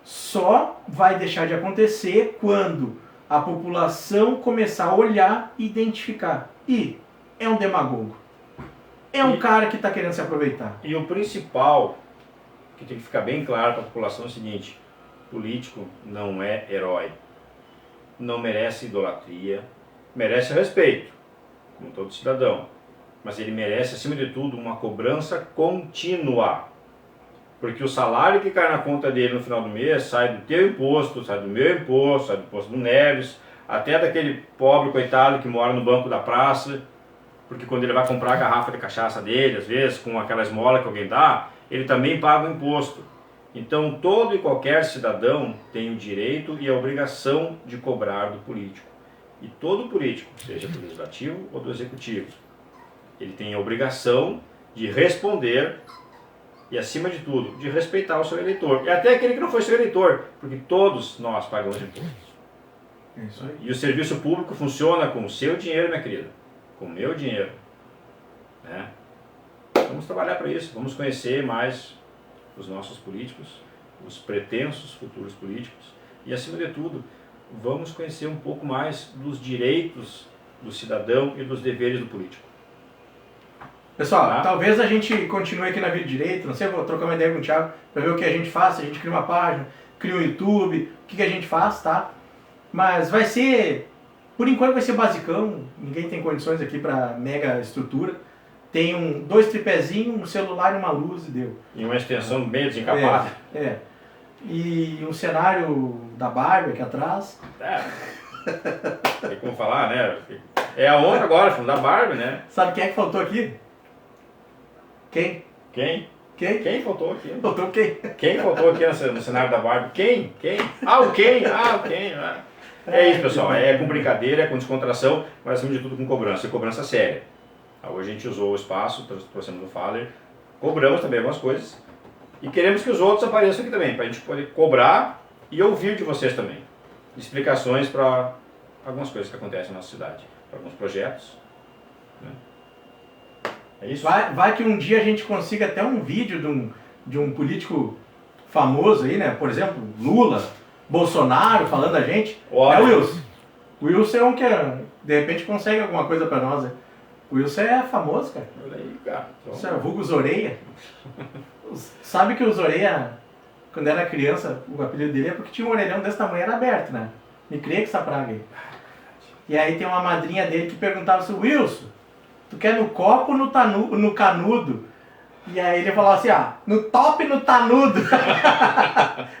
Só vai deixar de acontecer quando a população começar a olhar e identificar. E é um demagogo. É um cara que está querendo se aproveitar. E o principal, que tem que ficar bem claro para a população é o seguinte: político não é herói. Não merece idolatria, merece respeito, como todo cidadão. Mas ele merece, acima de tudo, uma cobrança contínua. Porque o salário que cai na conta dele no final do mês sai do teu imposto, sai do meu imposto, sai do imposto do Neves, até daquele pobre coitado que mora no banco da praça. Porque quando ele vai comprar a garrafa de cachaça dele, às vezes, com aquela esmola que alguém dá, ele também paga o imposto. Então, todo e qualquer cidadão tem o direito e a obrigação de cobrar do político. E todo político, seja do legislativo ou do executivo, ele tem a obrigação de responder e, acima de tudo, de respeitar o seu eleitor. E até aquele que não foi seu eleitor, porque todos nós pagamos impostos. É isso aí. E o serviço público funciona com o seu dinheiro, minha querida. Com o meu dinheiro, né? Vamos trabalhar para isso, vamos conhecer mais os nossos políticos, os pretensos futuros políticos e, acima de tudo, vamos conhecer um pouco mais dos direitos do cidadão e dos deveres do político. Pessoal, talvez a gente continue aqui na Vida Direito, não sei, vou trocar uma ideia com o Thiago para ver o que a gente faz, se a gente cria uma página, cria um YouTube, o que a gente faz, tá? Mas vai ser... Por enquanto vai ser basicão, ninguém tem condições aqui para mega estrutura. Tem dois tripézinhos, um celular e uma luz e deu. E uma extensão bem desencapada. E um cenário da Barbie aqui atrás. Tem como falar, né? É a onda agora, filme da Barbie, né? Sabe quem é que faltou aqui? Quem? Quem faltou aqui? Faltou quem? Quem faltou aqui no cenário da Barbie? Quem? O Ken! É isso, pessoal, é com brincadeira, é com descontração, mas acima de tudo com cobrança, e cobrança séria. Hoje a gente usou o espaço, trouxemos o Faller, cobramos também algumas coisas, e queremos que os outros apareçam aqui também, para a gente poder cobrar e ouvir de vocês também explicações para algumas coisas que acontecem na nossa cidade, para alguns projetos. Né? É isso? Vai que um dia a gente consiga até um vídeo de um político famoso aí, né? Por exemplo, Lula, Bolsonaro falando a gente. Olha. É o Wilson. O Wilson é um que de repente consegue alguma coisa pra nós, né? O Wilson é famoso, cara. Olha aí, cara. Isso é vulgo Zoreia. Sabe que o Zoreia, quando era criança, o apelido dele é porque tinha um orelhão desse tamanho, era aberto, né? Me criei com essa praga aí. E aí tem uma madrinha dele que perguntava assim, Wilson, tu quer no copo ou no canudo? E aí ele falava assim, no top e no tanudo.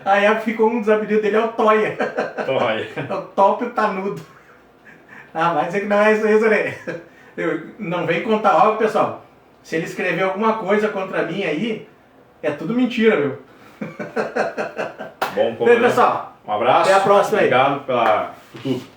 Aí ficou um dos apelidos dele, é o Toia. Toia. É o top e o tanudo. Vai dizer que não é isso aí, Zoreia. Não vem contar, ó pessoal, se ele escrever alguma coisa contra mim aí, é tudo mentira, viu? Bom, Bem, pessoal, um abraço. até a próxima aí. Obrigado por tudo.